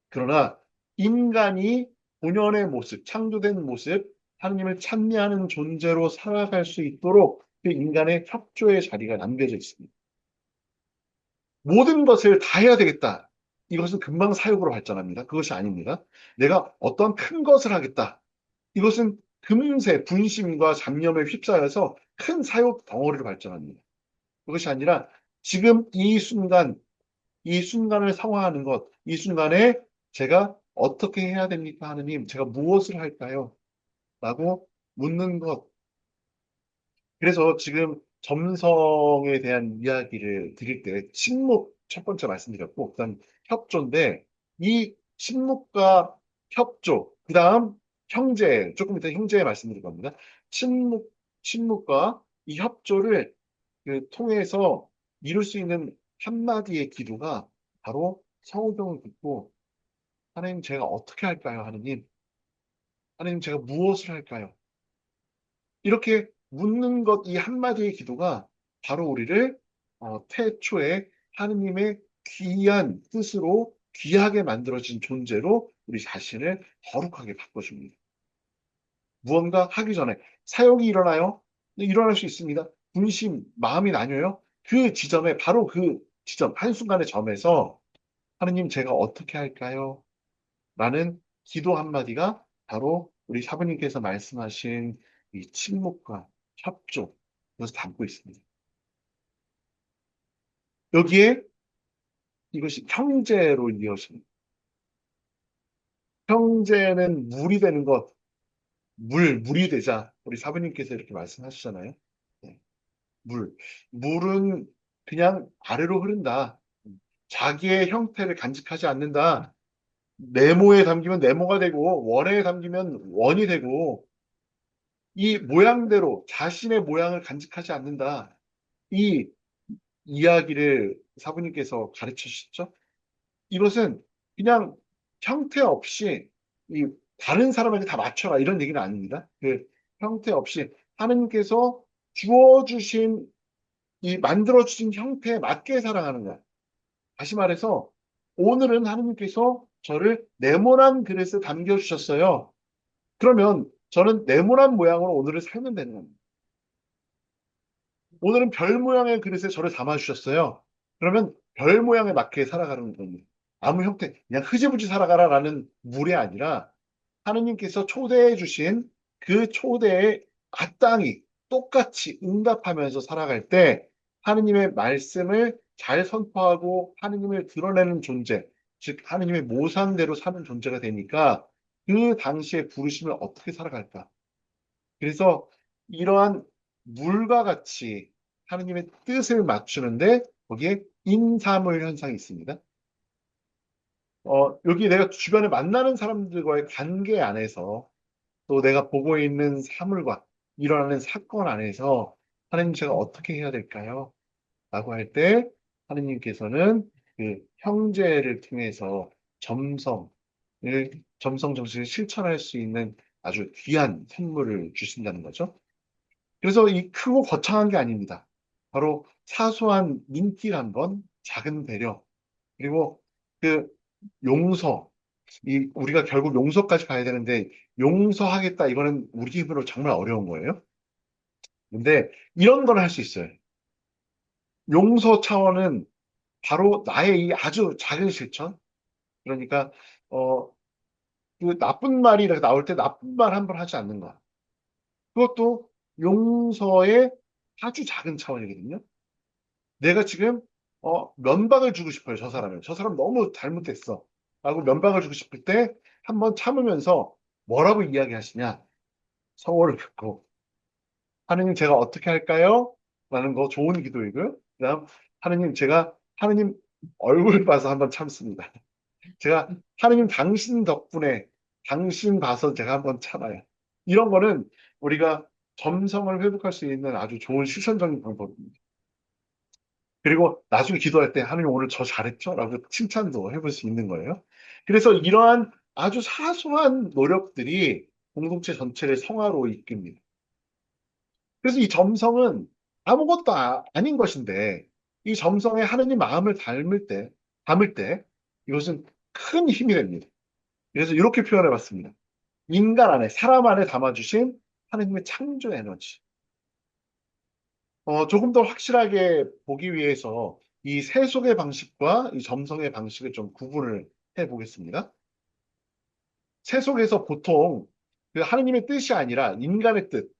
그러나 인간이 본연의 모습, 창조된 모습, 하느님을 찬미하는 존재로 살아갈 수 있도록 그 인간의 협조의 자리가 남겨져 있습니다. 모든 것을 다 해야 되겠다. 이것은 금방 사욕으로 발전합니다. 그것이 아닙니다. 내가 어떤 큰 것을 하겠다. 이것은 금세 분심과 잡념에 휩싸여서 큰 사욕 덩어리로 발전합니다. 그것이 아니라 지금 이 순간을 상황하는 것, 이 순간에 제가 어떻게 해야 됩니까, 하느님? 제가 무엇을 할까요? 라고 묻는 것. 그래서 지금 점성에 대한 이야기를 드릴 때 침묵 첫 번째 말씀드렸고, 그다음 협조인데 이 침묵과 협조, 그다음 형제, 조금 이따 형제 말씀드릴 겁니다. 침묵과 이 협조를 통해서 이룰 수 있는 한마디의 기도가 바로 성경을 듣고 하나님 제가 어떻게 할까요? 하느님, 하나님 제가 무엇을 할까요? 이렇게 묻는 것, 이 한마디의 기도가 바로 우리를 태초에 하느님의 귀한 뜻으로 귀하게 만들어진 존재로 우리 자신을 거룩하게 바꿔줍니다. 무언가 하기 전에 사역이 일어나요? 네, 일어날 수 있습니다. 분심, 마음이 나뉘어요? 그 지점에 바로 그 지점, 한순간의 점에서 하느님 제가 어떻게 할까요? 라는 기도 한마디가 바로 우리 사부님께서 말씀하신 이 침묵과 협조, 이것을 담고 있습니다. 여기에 이것이 형제로 이어집니다. 형제는 물이 되는 것, 물이 되자. 우리 사부님께서 이렇게 말씀하시잖아요. 네, 물. 물은 그냥 아래로 흐른다. 자기의 형태를 간직하지 않는다. 네모에 담기면 네모가 되고, 원에 담기면 원이 되고, 이 모양대로 자신의 모양을 간직하지 않는다. 이 이야기를 사부님께서 가르쳐 주셨죠? 이것은 그냥 형태 없이 이 다른 사람에게 다 맞춰라 이런 얘기는 아닙니다. 그 형태 없이 하느님께서 주어주신 이 만들어주신 형태에 맞게 사랑하는 거야. 다시 말해서 오늘은 하느님께서 저를 네모난 그릇에 담겨주셨어요. 그러면 저는 네모난 모양으로 오늘을 살면 되는 겁니다. 오늘은 별 모양의 그릇에 저를 담아주셨어요. 그러면 별 모양에 맞게 살아가는 겁니다. 아무 형태, 그냥 흐지부지 살아가라라는 물이 아니라 하느님께서 초대해 주신 그 초대에 마땅히 똑같이 응답하면서 살아갈 때 하느님의 말씀을 잘 선포하고 하느님을 드러내는 존재, 즉 하느님의 모상대로 사는 존재가 되니까 그 당시에 부르심을 어떻게 살아갈까? 그래서 이러한 물과 같이 하느님의 뜻을 맞추는데 거기에 인사물 현상이 있습니다. 여기 내가 주변에 만나는 사람들과의 관계 안에서 또 내가 보고 있는 사물과 일어나는 사건 안에서 하나님 제가 어떻게 해야 될까요? 라고 할 때 하느님께서는 그 형제를 통해서 점성을, 점성 정신을 실천할 수 있는 아주 귀한 선물을 주신다는 거죠. 그래서 이 크고 거창한 게 아닙니다. 바로 사소한 눈길 한 번, 작은 배려, 그리고 그 용서, 우리가 결국 용서까지 가야 되는데 용서하겠다 이거는 우리 힘으로 정말 어려운 거예요. 근데 이런 걸 할 수 있어요. 용서 차원은 바로 나의 이 아주 작은 실천. 그러니까 어, 그 나쁜 말이 이렇게 나올 때 나쁜 말 한 번 하지 않는 거. 그것도 용서의 아주 작은 차원이거든요. 내가 지금 면박을 주고 싶어요, 저 사람을. 저 사람 너무 잘못됐어. 라고 면박을 주고 싶을 때 한번 참으면서 뭐라고 이야기하시냐? 성호를 듣고 하느님 제가 어떻게 할까요? 라는 거 좋은 기도이고요. 그다음 하느님 제가 하느님 얼굴 봐서 한번 참습니다. 제가 하느님 당신 덕분에 당신 봐서 제가 한번 참아요. 이런 거는 우리가 점성을 회복할 수 있는 아주 좋은 실천적인 방법입니다. 그리고 나중에 기도할 때 하느님 오늘 저 잘했죠? 라고 칭찬도 해볼 수 있는 거예요. 그래서 이러한 아주 사소한 노력들이 공동체 전체를 성화로 이끕니다. 그래서 이 점성은 아무것도 닌 것인데 이 점성에 하느님 마음을 담을 때 이것은 큰 힘이 됩니다. 그래서 이렇게 표현해 봤습니다. 인간 안에, 사람 안에 담아주신 하느님의 창조 에너지. 조금 더 확실하게 보기 위해서 이 세속의 방식과 이 점성의 방식을 좀 구분을 해 보겠습니다. 세속에서 보통 그 하느님의 뜻이 아니라 인간의 뜻,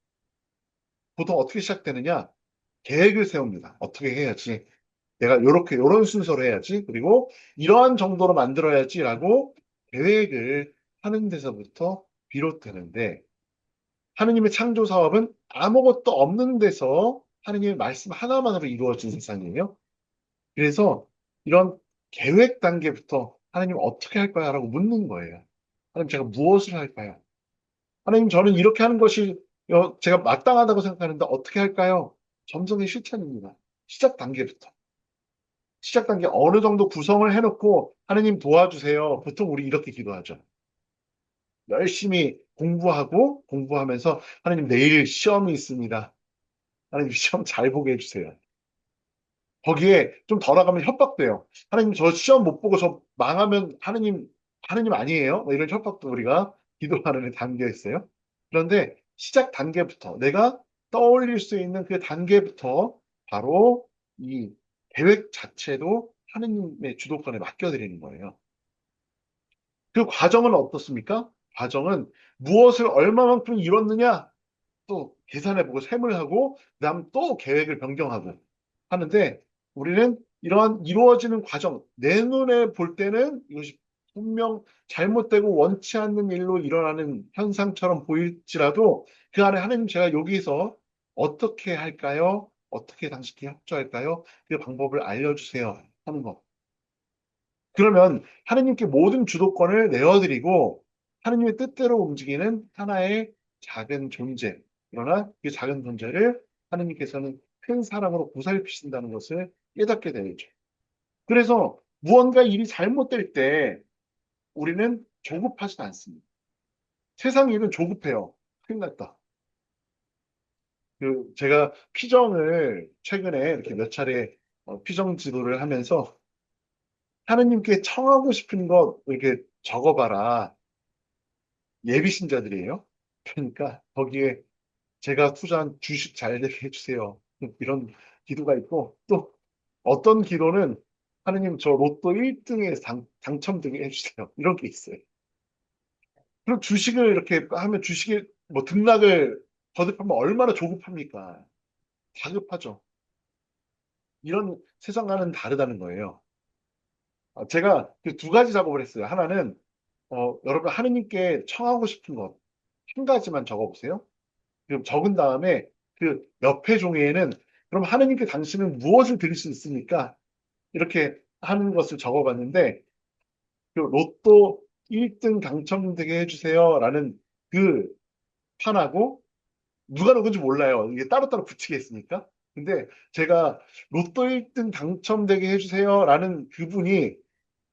보통 어떻게 시작되느냐? 계획을 세웁니다. 어떻게 해야지? 내가 요런 순서로 해야지. 그리고 이러한 정도로 만들어야지라고 계획을 하는 데서부터 비롯되는데 하느님의 창조 사업은 아무것도 없는 데서 하느님의 말씀 하나만으로 이루어진 세상이에요. 그래서 이런 계획 단계부터 하나님 어떻게 할까요? 라고 묻는 거예요. 하나님 제가 무엇을 할까요? 하나님 저는 이렇게 하는 것이 제가 마땅하다고 생각하는데 어떻게 할까요? 점성의 실천입니다. 시작 단계부터. 시작 단계 어느 정도 구성을 해놓고 하나님 도와주세요. 보통 우리 이렇게 기도하죠. 열심히 공부하고 공부하면서 하나님 내일 시험이 있습니다. 하나님 시험 잘 보게 해주세요. 거기에 좀 더 나가면 협박돼요. 하나님 저 시험 못 보고 저 망하면 하나님 아니에요? 뭐 이런 협박도 우리가 기도하는 데 담겨 있어요. 그런데 시작 단계부터 내가 떠올릴 수 있는 그 단계부터 바로 이 계획 자체도 하나님의 주도권에 맡겨드리는 거예요. 그 과정은 어떻습니까? 과정은 무엇을 얼마만큼 이뤘느냐? 또 계산해보고 세물하고 그다음 또 계획을 변경하고 하는데 우리는 이러한 이루어지는 과정 내 눈에 볼 때는 이것이 분명 잘못되고 원치 않는 일로 일어나는 현상처럼 보일지라도 그 안에 하나님 제가 여기서 어떻게 할까요? 어떻게 당신께 협조할까요? 그 방법을 알려주세요 하는 거. 그러면 하느님께 모든 주도권을 내어드리고 하느님의 뜻대로 움직이는 하나의 작은 존재. 그러나 그 작은 존재를 하느님께서는 큰 사랑으로 보살피신다는 것을 깨닫게 되죠. 그래서 무언가 일이 잘못될 때 우리는 조급하지 않습니다. 세상 일은 조급해요. 큰일 났다. 제가 피정을 최근에 이렇게 몇 차례 피정 지도를 하면서 하느님께 청하고 싶은 것 이렇게 적어봐라. 예비 신자들이에요. 그러니까 거기에 제가 투자한 주식 잘 되게 해주세요. 이런 기도가 있고 또 어떤 기도는 하느님 저 로또 1등에 당첨되게 해주세요. 이런 게 있어요. 그럼 주식을 이렇게 하면 주식에 뭐 등락을 거듭하면 얼마나 조급합니까? 다급하죠. 이런 세상과는 다르다는 거예요. 제가 그 두 가지 작업을 했어요. 하나는 여러분 하느님께 청하고 싶은 것 한 가지만 적어보세요. 그럼 적은 다음에 그 옆에 종이에는 그럼 하느님께 당신은 무엇을 드릴 수 있습니까? 이렇게 하는 것을 적어봤는데 그 로또 1등 당첨되게 해주세요 라는 그 판하고 누가 누군지 몰라요. 이게 따로따로 붙이게 했으니까. 근데 제가 로또 1등 당첨되게 해주세요 라는 그분이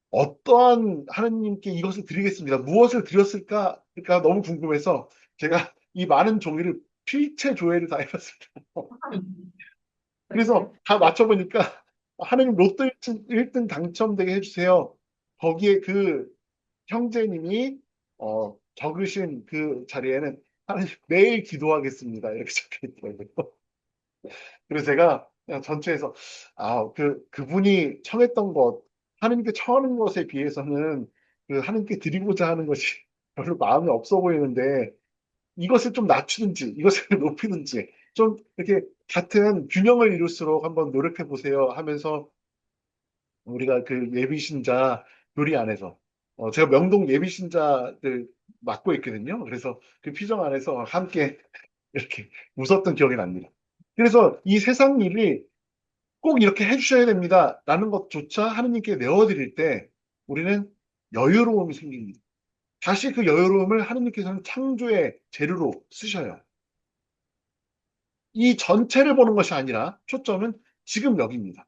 어떠한 하느님께 이것을 드리겠습니다. 무엇을 드렸을까? 그러니까 너무 궁금해서 제가 이 많은 종이를 필체 조회를 다 해봤습니다. 그래서 다 맞춰보니까 하느님 로또 1등 당첨되게 해주세요. 거기에 그 형제님이 적으신 그 자리에는 하나님 매일 기도하겠습니다. 이렇게 적혀 있더라고요. 그래서 제가 그냥 전체에서 그분이 청했던 것, 하느님께 청하는 것에 비해서는 그 하느님께 드리고자 하는 것이 별로 마음이 없어 보이는데 이것을 좀 낮추든지 이것을 높이든지 좀 이렇게 같은 균형을 이룰수록 한번 노력해 보세요 하면서 우리가 그 예비신자 교리 안에서 제가 명동 예비신자들 맡고 있거든요. 그래서 그 피정 안에서 함께 이렇게 웃었던 기억이 납니다. 그래서 이 세상 일이 꼭 이렇게 해주셔야 됩니다. 라는 것조차 하느님께 내어드릴 때 우리는 여유로움이 생깁니다. 다시 그 여유로움을 하느님께서는 창조의 재료로 쓰셔요. 이 전체를 보는 것이 아니라 초점은 지금 여기입니다.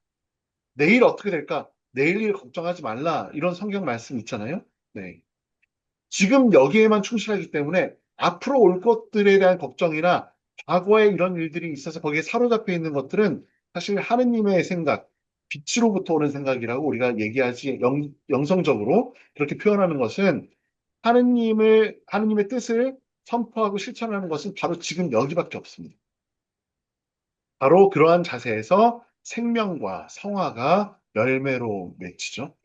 내일 어떻게 될까? 내일 일 걱정하지 말라. 이런 성경 말씀 있잖아요. 네. 지금 여기에만 충실하기 때문에 앞으로 올 것들에 대한 걱정이나 과거에 이런 일들이 있어서 거기에 사로잡혀 있는 것들은 사실 하느님의 생각, 빛으로부터 오는 생각이라고 우리가 얘기하지 영성적으로 그렇게 표현하는 것은 하느님의 뜻을 선포하고 실천하는 것은 바로 지금 여기밖에 없습니다. 바로 그러한 자세에서 생명과 성화가 열매로 맺히죠.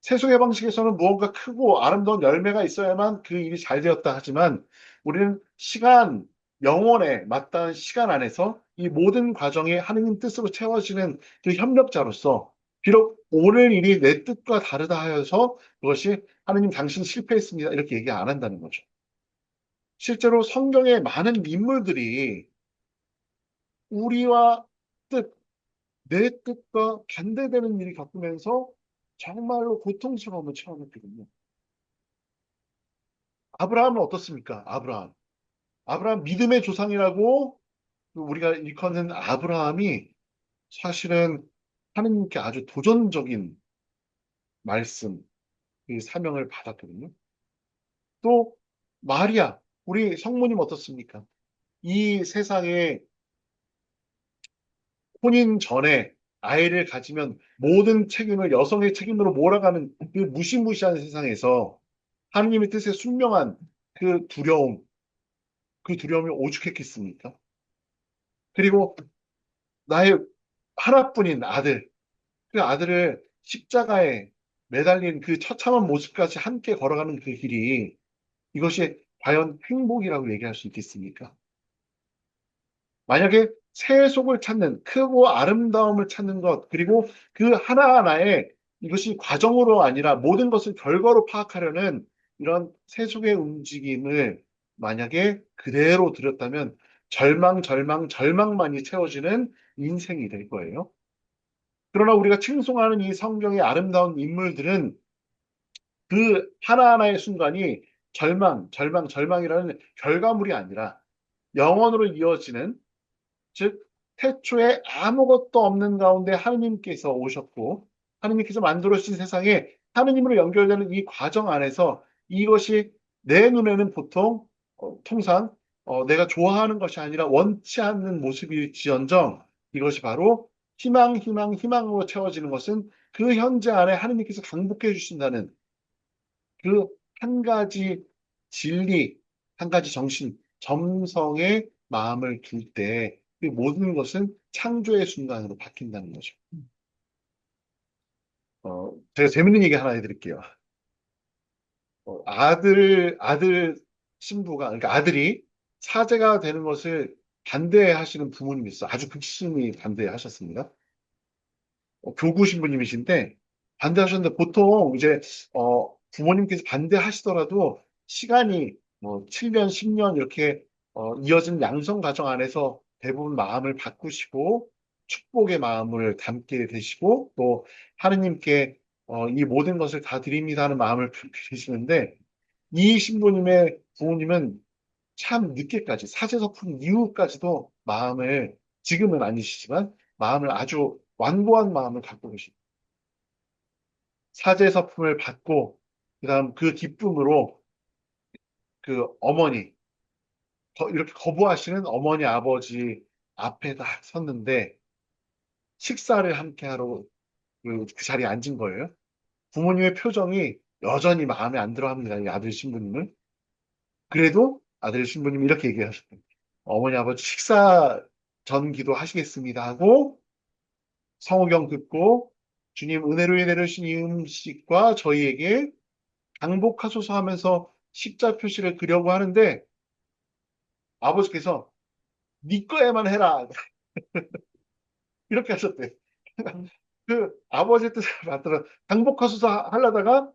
세속의 방식에서는 무언가 크고 아름다운 열매가 있어야만 그 일이 잘 되었다 하지만 우리는 시간, 영혼에 맞닿은 시간 안에서 이 모든 과정이 하느님 뜻으로 채워지는 그 협력자로서 비록 오늘 일이 내 뜻과 다르다 하여서 그것이 하느님 당신 실패했습니다. 이렇게 얘기 안 한다는 거죠. 실제로 성경의 많은 인물들이 우리와 뜻, 내 뜻과 반대되는 일이 겪으면서 정말로 고통스러움을 체험했거든요. 아브라함은 어떻습니까? 아브라함. 아브라함 믿음의 조상이라고 우리가 일컫는 아브라함이 사실은 하느님께 아주 도전적인 말씀, 그 사명을 받았거든요. 또 마리아, 우리 성모님 어떻습니까? 이 세상에 혼인 전에 아이를 가지면 모든 책임을 여성의 책임으로 몰아가는 그 무시무시한 세상에서 하느님의 뜻에 순명한 그 두려움, 그 두려움이 오죽했겠습니까? 그리고 나의 하나뿐인 아들, 그 아들을 십자가에 매달린 그 처참한 모습까지 함께 걸어가는 그 길이 이것이 과연 행복이라고 얘기할 수 있겠습니까? 만약에 세속을 찾는 크고 아름다움을 찾는 것 그리고 그 하나하나에 이것이 과정으로 아니라 모든 것을 결과로 파악하려는 이런 세속의 움직임을 만약에 그대로 들였다면 절망만이 채워지는 인생이 될 거예요. 그러나 우리가 칭송하는 이 성경의 아름다운 인물들은 그 하나하나의 순간이 절망이라는 결과물이 아니라 영원으로 이어지는 즉 태초에 아무것도 없는 가운데 하느님께서 오셨고 하느님께서 만들어 주신 세상에 하느님으로 연결되는 이 과정 안에서 이것이 내 눈에는 보통 통상 내가 좋아하는 것이 아니라 원치 않는 모습일지언정 이것이 바로 희망으로 채워지는 것은 그 현재 안에 하느님께서 강복해 주신다는 그 한 가지 진리, 한 가지 정신, 점성의 마음을 둘 때 그 모든 것은 창조의 순간으로 바뀐다는 거죠. 제가 재밌는 얘기 하나 해드릴게요. 아들 신부가, 그러니까 아들이 사제가 되는 것을 반대하시는 부모님이 있어. 아주 극심히 반대하셨습니다. 교구 신부님이신데 반대하셨는데 보통 이제 부모님께서 반대하시더라도 시간이 뭐 7년, 10년 이렇게 이어진 양성 과정 안에서 대부분 마음을 바꾸시고 축복의 마음을 담게 되시고 또 하느님께 이 모든 것을 다 드립니다 하는 마음을 드리시는데 이 신부님의 부모님은 참 늦게까지 사제서품 이후까지도 마음을 지금은 아니시지만 마음을 아주 완고한 마음을 갖고 계십니다. 사제서품을 받고 그다음 그 기쁨으로 그 어머니 이렇게 거부하시는 어머니 아버지 앞에 딱 섰는데 식사를 함께 하러 그 자리에 앉은 거예요. 부모님의 표정이 여전히 마음에 안 들어 합니다. 이 아들 신부님은. 그래도 아들 신부님이 이렇게 얘기하셨대요. 어머니 아버지 식사 전 기도 하시겠습니다 하고 성호경 듣고 주님 은혜로 인해 주신 이 음식과 저희에게 강복하소서 하면서 십자 표시를 그려고 하는데 아버지께서 네 거에만 해라 이렇게 하셨대. 그 아버지의 뜻을 받들어 강복하소서 하려다가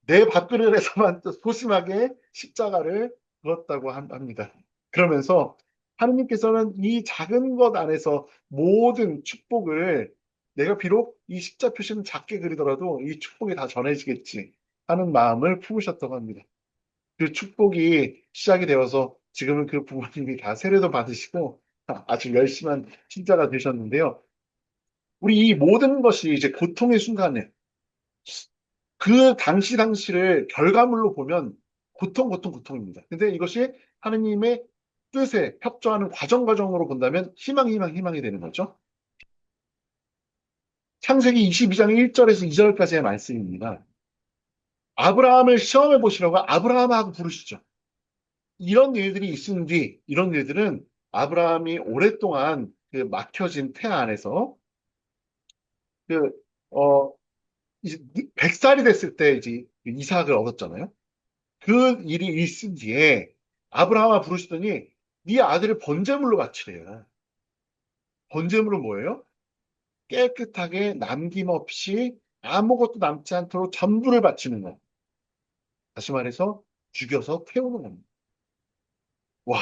내 밥그릇에서만 또 소심하게 십자가를 그었다고 합니다. 그러면서 하느님께서는 이 작은 것 안에서 모든 축복을 내가 비록 이 십자 표시는 작게 그리더라도 이 축복이 다 전해지겠지 하는 마음을 품으셨다고 합니다. 그 축복이 시작이 되어서 지금은 그 부모님이 다 세례도 받으시고 아주 열심한 신자가 되셨는데요. 우리 이 모든 것이 이제 고통의 순간에 그 당시를 결과물로 보면 고통입니다. 근데 이것이 하느님의 뜻에 협조하는 과정으로 본다면 희망이 되는 거죠. 창세기 22장 1절에서 2절까지의 말씀입니다. 아브라함을 시험해 보시라고 아브라함하고 부르시죠. 이런 일들은 아브라함이 오랫동안 그 막혀진 태 안에서 그, 어, 이제 100살이 됐을 때 이제 이삭을 얻었잖아요. 그 일이 있은 뒤에 아브라함아 부르시더니 네 아들을 번제물로 바치래요. 번제물은 뭐예요? 깨끗하게 남김없이 아무것도 남지 않도록 전부를 바치는 거. 다시 말해서 죽여서 태우는 겁니다. 와,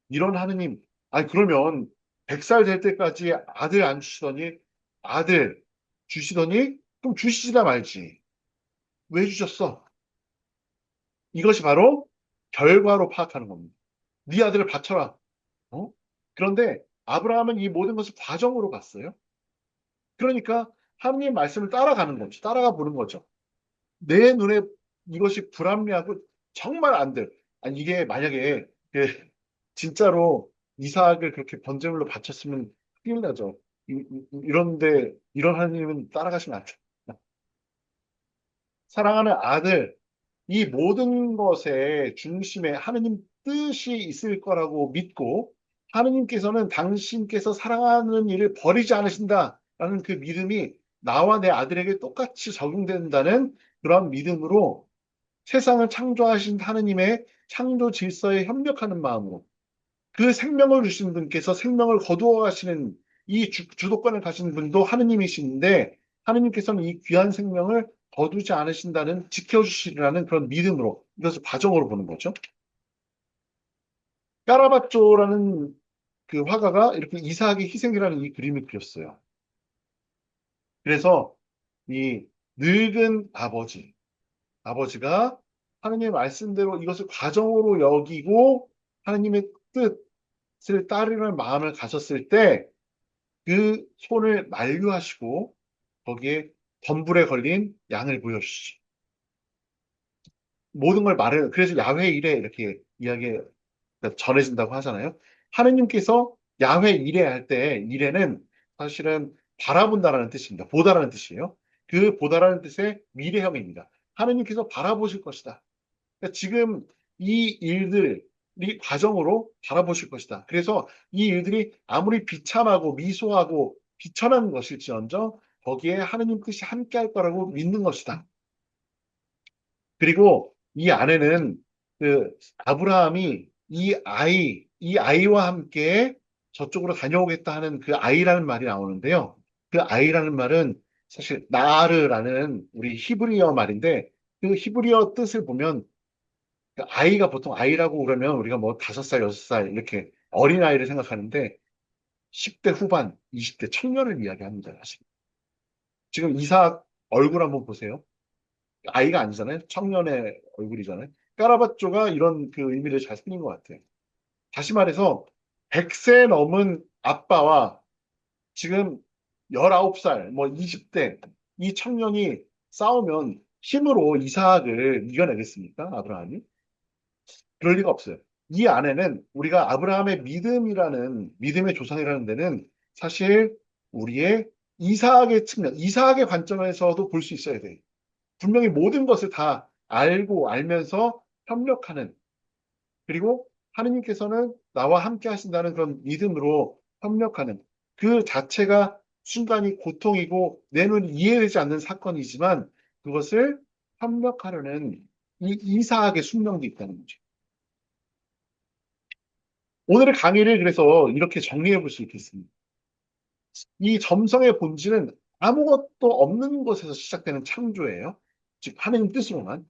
이런 하느님. 아니, 그러면 100살 될 때까지 아들 안 주시더니, 아들 주시더니, 그럼 주시지나 말지. 왜 주셨어? 이것이 바로 결과로 파악하는 겁니다. 네 아들을 바쳐라. 어? 그런데 아브라함은 이 모든 것을 과정으로 봤어요. 그러니까 하느님 말씀을 따라가는 거죠. 따라가 보는 거죠. 내 눈에 이것이 불합리하고 정말 안 돼. 아니, 이게 만약에 그 진짜로 이삭을 그렇게 번제물로 바쳤으면 큰일 나죠. 이런데 이런 하나님은 따라가시면 안 돼요. 사랑하는 아들, 이 모든 것의 중심에 하느님 뜻이 있을 거라고 믿고 하느님께서는 당신께서 사랑하는 일을 버리지 않으신다라는 그 믿음이 나와 내 아들에게 똑같이 적용된다는 그런 믿음으로 세상을 창조하신 하느님의 창조 질서에 협력하는 마음으로 그 생명을 주신 분께서 생명을 거두어 가시는 이 주도권을 가진 분도 하느님이신데 하느님께서는 이 귀한 생명을 거두지 않으신다는 지켜주시리라는 그런 믿음으로 이것을 과정으로 보는 거죠. 까라바쪼라는 그 화가가 이렇게 이삭의 희생이라는 이 그림을 그렸어요. 그래서 이 늙은 아버지가 하느님의 말씀대로 이것을 과정으로 여기고 하느님의 뜻을 따르는 마음을 가졌을 때 그 손을 만류하시고 거기에 덤불에 걸린 양을 보여주시죠. 모든 걸 말해요. 그래서 야훼 일에 이렇게 이야기가 전해진다고 하잖아요. 하느님께서 야훼 일에 할 때 일에는 사실은 바라본다라는 뜻입니다. 보다라는 뜻이에요. 그 보다라는 뜻의 미래형입니다. 하느님께서 바라보실 것이다. 그러니까 지금 이 일들이 과정으로 바라보실 것이다. 그래서 이 일들이 아무리 비참하고 미소하고 비천한 것일지언정 거기에 하느님 뜻이 함께할 거라고 믿는 것이다. 그리고 이 안에는 그 아브라함이 이 아이와 함께 저쪽으로 다녀오겠다 하는 그 아이라는 말이 나오는데요. 그 아이라는 말은 사실 나르라는 우리 히브리어 말인데 그 히브리어 뜻을 보면 그 아이가 보통 아이라고 그러면 우리가 뭐 5살, 6살 이렇게 어린아이를 생각하는데 10대 후반, 20대 청년을 이야기합니다. 사실. 지금 이삭 얼굴 한번 보세요. 아이가 아니잖아요. 청년의 얼굴이잖아요. 까라바쪼가 이런 그 의미를 잘 살린 것 같아요. 다시 말해서 100세 넘은 아빠와 지금 19살, 뭐 20대 이 청년이 싸우면 힘으로 이삭을 이겨내겠습니까? 아브라함이? 그럴 리가 없어요. 이 안에는 우리가 아브라함의 믿음의 조상이라는 데는 사실 우리의 이삭의 측면, 이삭의 관점에서도 볼 수 있어야 돼요. 분명히 모든 것을 다 알고 알면서 협력하는, 그리고 하느님께서는 나와 함께 하신다는 그런 믿음으로 협력하는 그 자체가 순간이 고통이고 내 눈이 이해되지 않는 사건이지만 그것을 협력하려는 이 이삭의 숙명도 있다는 거죠. 오늘의 강의를 그래서 이렇게 정리해 볼 수 있겠습니다. 이 점성의 본질은 아무것도 없는 것에서 시작되는 창조예요. 즉, 하나님 뜻으로만.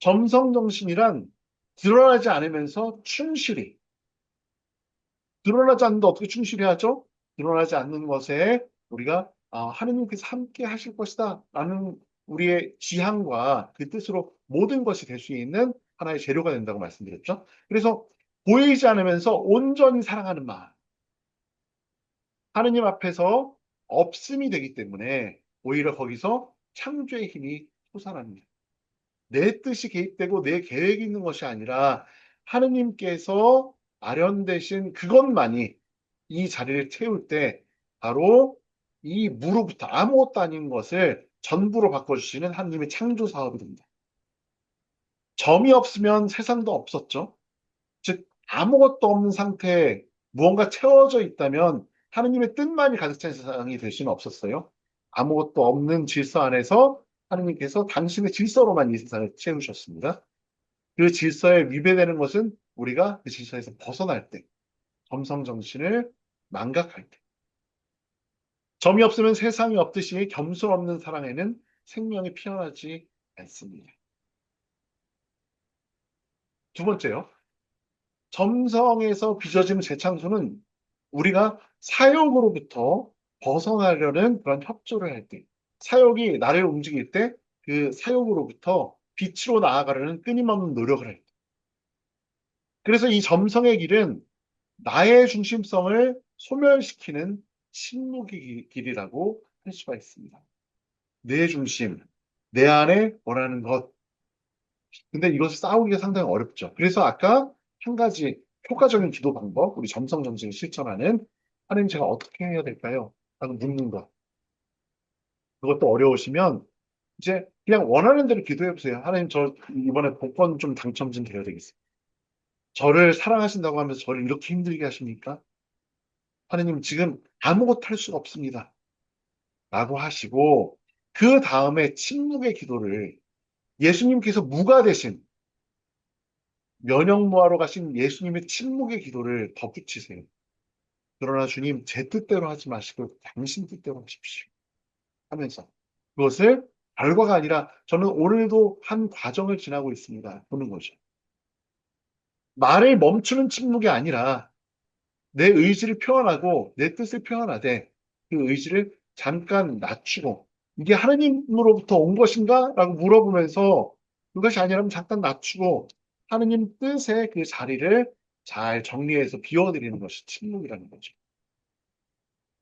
점성 정신이란 드러나지 않으면서 충실히, 드러나지 않는데 어떻게 충실히 하죠? 드러나지 않는 것에 우리가 하느님께서 함께 하실 것이다 라는 우리의 지향과 그 뜻으로 모든 것이 될 수 있는 하나의 재료가 된다고 말씀드렸죠. 그래서 보이지 않으면서 온전히 사랑하는 마음. 하느님 앞에서 없음이 되기 때문에 오히려 거기서 창조의 힘이 솟아납니다. 내 뜻이 개입되고 내 계획이 있는 것이 아니라 하느님께서 아련되신 그것만이 이 자리를 채울 때 바로 이 무로부터 아무것도 아닌 것을 전부로 바꿔주시는 하느님의 창조 사업이 됩니다. 점이 없으면 세상도 없었죠. 즉 아무것도 없는 상태에 무언가 채워져 있다면 하느님의 뜻만이 가득 찬 세상이 될 수는 없었어요. 아무것도 없는 질서 안에서 하느님께서 당신의 질서로만 이 세상을 채우셨습니다. 그 질서에 위배되는 것은 우리가 그 질서에서 벗어날 때, 점성정신을 망각할 때. 점이 없으면 세상이 없듯이 겸손 없는 사랑에는 생명이 피어나지 않습니다. 두 번째요. 점성에서 빚어지는 재창조는 우리가 사욕으로부터 벗어나려는 그런 협조를 할 때, 사욕이 나를 움직일 때 그 사욕으로부터 빛으로 나아가려는 끊임없는 노력을 할 때. 그래서 이 점성의 길은 나의 중심성을 소멸시키는 침묵의 길이라고 할 수가 있습니다. 내 중심, 내 안에 원하는 것. 근데 이것을 싸우기가 상당히 어렵죠. 그래서 아까 한 가지 효과적인 기도 방법, 우리 점성 정신을 실천하는 하나님 제가 어떻게 해야 될까요? 라고 묻는 것. 그것도 어려우시면 이제 그냥 원하는 대로 기도해 보세요. 하나님 저 이번에 복권 좀 당첨 좀 돼야 되겠어요. 저를 사랑하신다고 하면서 저를 이렇게 힘들게 하십니까? 하나님 지금 아무것도 할 수가 없습니다. 라고 하시고 그 다음에 침묵의 기도를 예수님께서 무가 되신 면역무하러 가신 예수님의 침묵의 기도를 덧붙이세요. 그러나 주님 제 뜻대로 하지 마시고 당신 뜻대로 하십시오. 하면서 그것을 결과가 아니라 저는 오늘도 한 과정을 지나고 있습니다. 보는 거죠. 말을 멈추는 침묵이 아니라 내 의지를 표현하고 내 뜻을 표현하되 그 의지를 잠깐 낮추고 이게 하느님으로부터 온 것인가? 라고 물어보면서 그것이 아니라면 잠깐 낮추고 하느님 뜻의 그 자리를 잘 정리해서 비워드리는 것이 침묵이라는 거죠.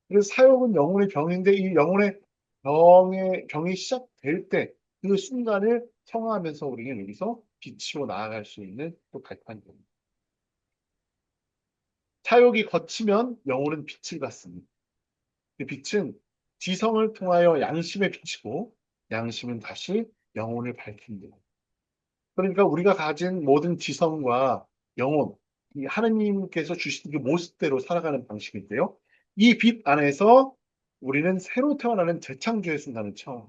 그래서 사역은 영혼의 병인데 이 영혼의 병이 시작될 때 그 순간을 청하면서 우리는 여기서 빛으로 나아갈 수 있는 또 갈판입니다. 사역이 거치면 영혼은 빛을 받습니다. 그 빛은 지성을 통하여 양심의 빛이고 양심은 다시 영혼을 밝힙니다. 그러니까 우리가 가진 모든 지성과 영혼, 이 하느님께서 주신 그 모습대로 살아가는 방식인데요. 이 빛 안에서 우리는 새로 태어나는 재창조의 순간을 처음.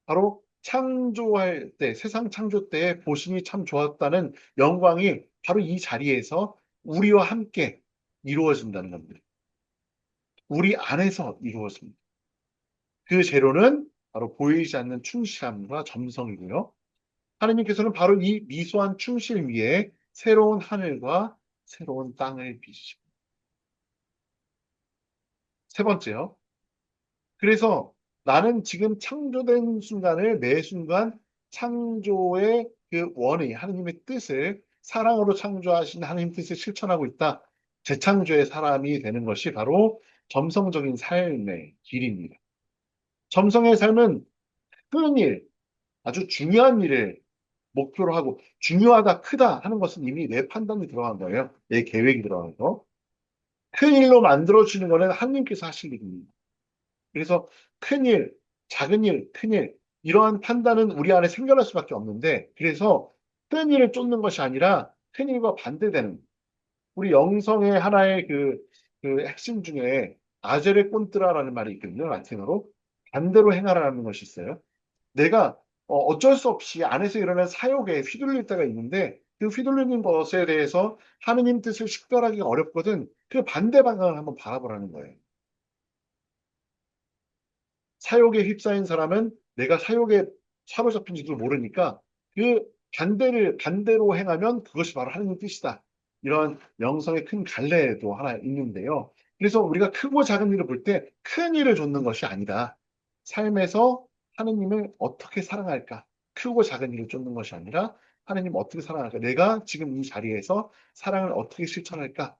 바로 창조할 때, 세상 창조 때에 보심이 참 좋았다는 영광이 바로 이 자리에서 우리와 함께 이루어진다는 겁니다. 우리 안에서 이루어집니다. 그 재료는 바로 보이지 않는 충실함과 점성이고요. 하느님께서는 바로 이 미소한 충실 위에 새로운 하늘과 새로운 땅을 빚으십니다. 세 번째요. 그래서 나는 지금 창조된 순간을 매 순간 창조의 그 원의 하느님의 뜻을 사랑으로 창조하신 하느님 뜻을 실천하고 있다. 재창조의 사람이 되는 것이 바로 점성적인 삶의 길입니다. 점성의 삶은 큰 일, 아주 중요한 일을 목표로 하고 중요하다, 크다 하는 것은 이미 내 판단이 들어간 거예요. 내 계획이 들어간 거. 큰 일로 만들어주는 거는 하나님께서 하실 일입니다. 그래서 큰 일, 작은 일, 큰 일, 이러한 판단은 우리 안에 생겨날 수밖에 없는데, 그래서 큰 일을 쫓는 것이 아니라 큰 일과 반대되는, 우리 영성의 하나의 그 핵심 중에 아제레 꼰뜨라라는 말이 있거든요, 라틴어로. 반대로 행하라는 것이 있어요. 내가 어쩔 수 없이 안에서 일어난 사욕에 휘둘릴 때가 있는데 그 휘둘리는 것에 대해서 하느님 뜻을 식별하기가 어렵거든. 그 반대 방향을 한번 바라보라는 거예요. 사욕에 휩싸인 사람은 내가 사욕에 사로잡힌지도 모르니까 그 반대로 행하면 그것이 바로 하느님 뜻이다. 이런 영성의 큰 갈래도 하나 있는데요. 그래서 우리가 크고 작은 일을 볼 때 큰 일을 좇는 것이 아니다. 삶에서 하느님을 어떻게 사랑할까? 크고 작은 일을 쫓는 것이 아니라 하느님 어떻게 사랑할까? 내가 지금 이 자리에서 사랑을 어떻게 실천할까?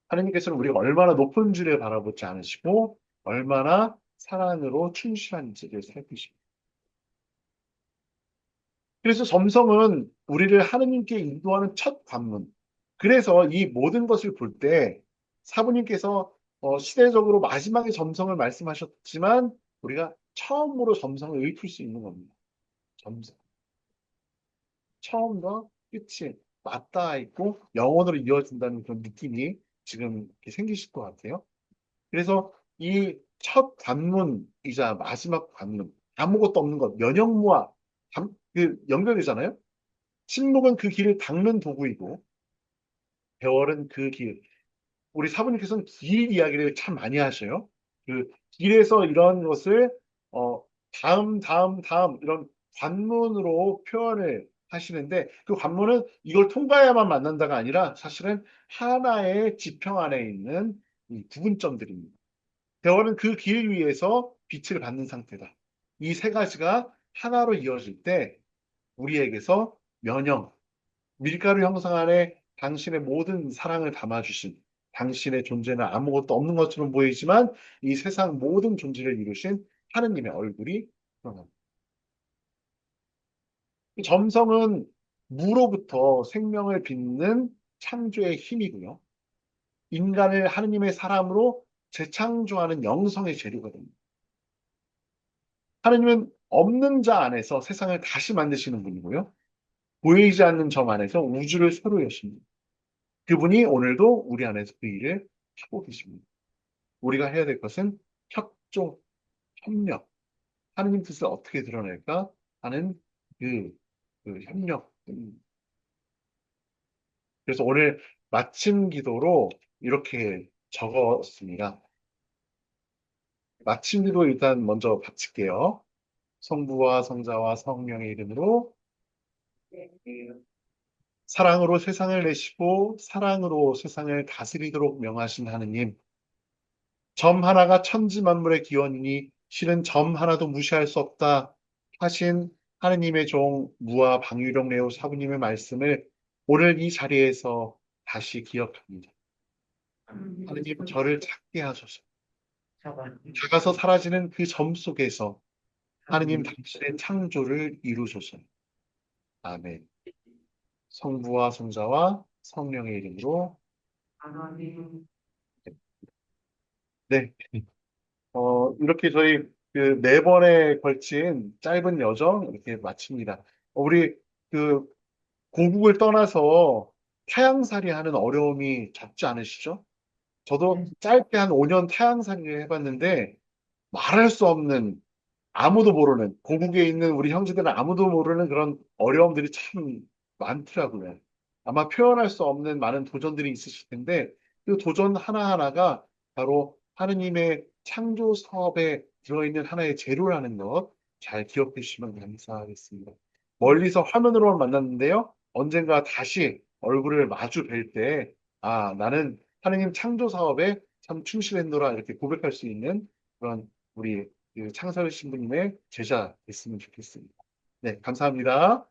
하느님께서는 우리가 얼마나 높은 지를 바라보지 않으시고 얼마나 사랑으로 충실한지를 살피십니다. 그래서 점성은 우리를 하느님께 인도하는 첫 관문. 그래서 이 모든 것을 볼 때 사부님께서 시대적으로 마지막에 점성을 말씀하셨지만 우리가 처음으로 점성을 읊을 수 있는 겁니다. 점성. 처음과 끝이 맞닿아 있고 영원으로 이어진다는 그런 느낌이 지금 이렇게 생기실 것 같아요. 그래서 이 첫 관문이자 마지막 관문, 아무것도 없는 것, 면역무와 연결되잖아요. 침묵은 그 길을 닦는 도구이고, 배월은 그 길. 우리 사부님께서는 길 이야기를 참 많이 하셔요. 그 길에서 이런 것을, 어, 다음, 이런 관문으로 표현을 하시는데 그 관문은 이걸 통과해야만 만난다가 아니라 사실은 하나의 지평 안에 있는 이 구분점들입니다. 대원은 그 길 위에서 빛을 받는 상태다. 이 세 가지가 하나로 이어질 때 우리에게서 면역, 밀가루 형상 안에 당신의 모든 사랑을 담아주신 당신의 존재는 아무것도 없는 것처럼 보이지만 이 세상 모든 존재를 이루신 하느님의 얼굴이 드러납니다. 이 점성은 무로부터 생명을 빚는 창조의 힘이고요. 인간을 하느님의 사람으로 재창조하는 영성의 재료거든요. 하느님은 없는 자 안에서 세상을 다시 만드시는 분이고요. 보이지 않는 점 안에서 우주를 새로 여십니다. 그분이 오늘도 우리 안에서 그 일을 하고 계십니다. 우리가 해야 될 것은 협조, 협력, 하느님 뜻을 어떻게 드러낼까 하는 그, 그 협력. 그래서 오늘 마침 기도로 이렇게 적었습니다. 마침 기도 일단 먼저 바칠게요. 성부와 성자와 성령의 이름으로 사랑으로 세상을 내시고 사랑으로 세상을 다스리도록 명하신 하느님, 점 하나가 천지 만물의 기원이니 실은 점 하나도 무시할 수 없다 하신 하느님의 종 무와 방위룡 레오 사부님의 말씀을 오늘 이 자리에서 다시 기억합니다. 하느님 저를 찾게 하소서. 작아서 사라지는 그 점 속에서 하느님 당신의 창조를 이루소서. 아멘. 성부와 성자와 성령의 이름으로. 네. 이렇게 저희 그 네 번에 걸친 짧은 여정 이렇게 마칩니다. 우리 그 고국을 떠나서 타향살이 하는 어려움이 적지 않으시죠? 저도 짧게 한 5년 타향살이를 해봤는데 말할 수 없는 아무도 모르는 고국에 있는 우리 형제들은 아무도 모르는 그런 어려움들이 참 많더라고요. 아마 표현할 수 없는 많은 도전들이 있으실 텐데 그 도전 하나하나가 바로 하느님의 창조 사업에 들어있는 하나의 재료라는 것 잘 기억해 주시면 감사하겠습니다. 멀리서 화면으로만 만났는데요. 언젠가 다시 얼굴을 마주 뵐 때, 아, 나는 하느님 창조 사업에 참 충실했노라 이렇게 고백할 수 있는 그런 우리 그 창설 신부님의 제자 됐으면 좋겠습니다. 네, 감사합니다.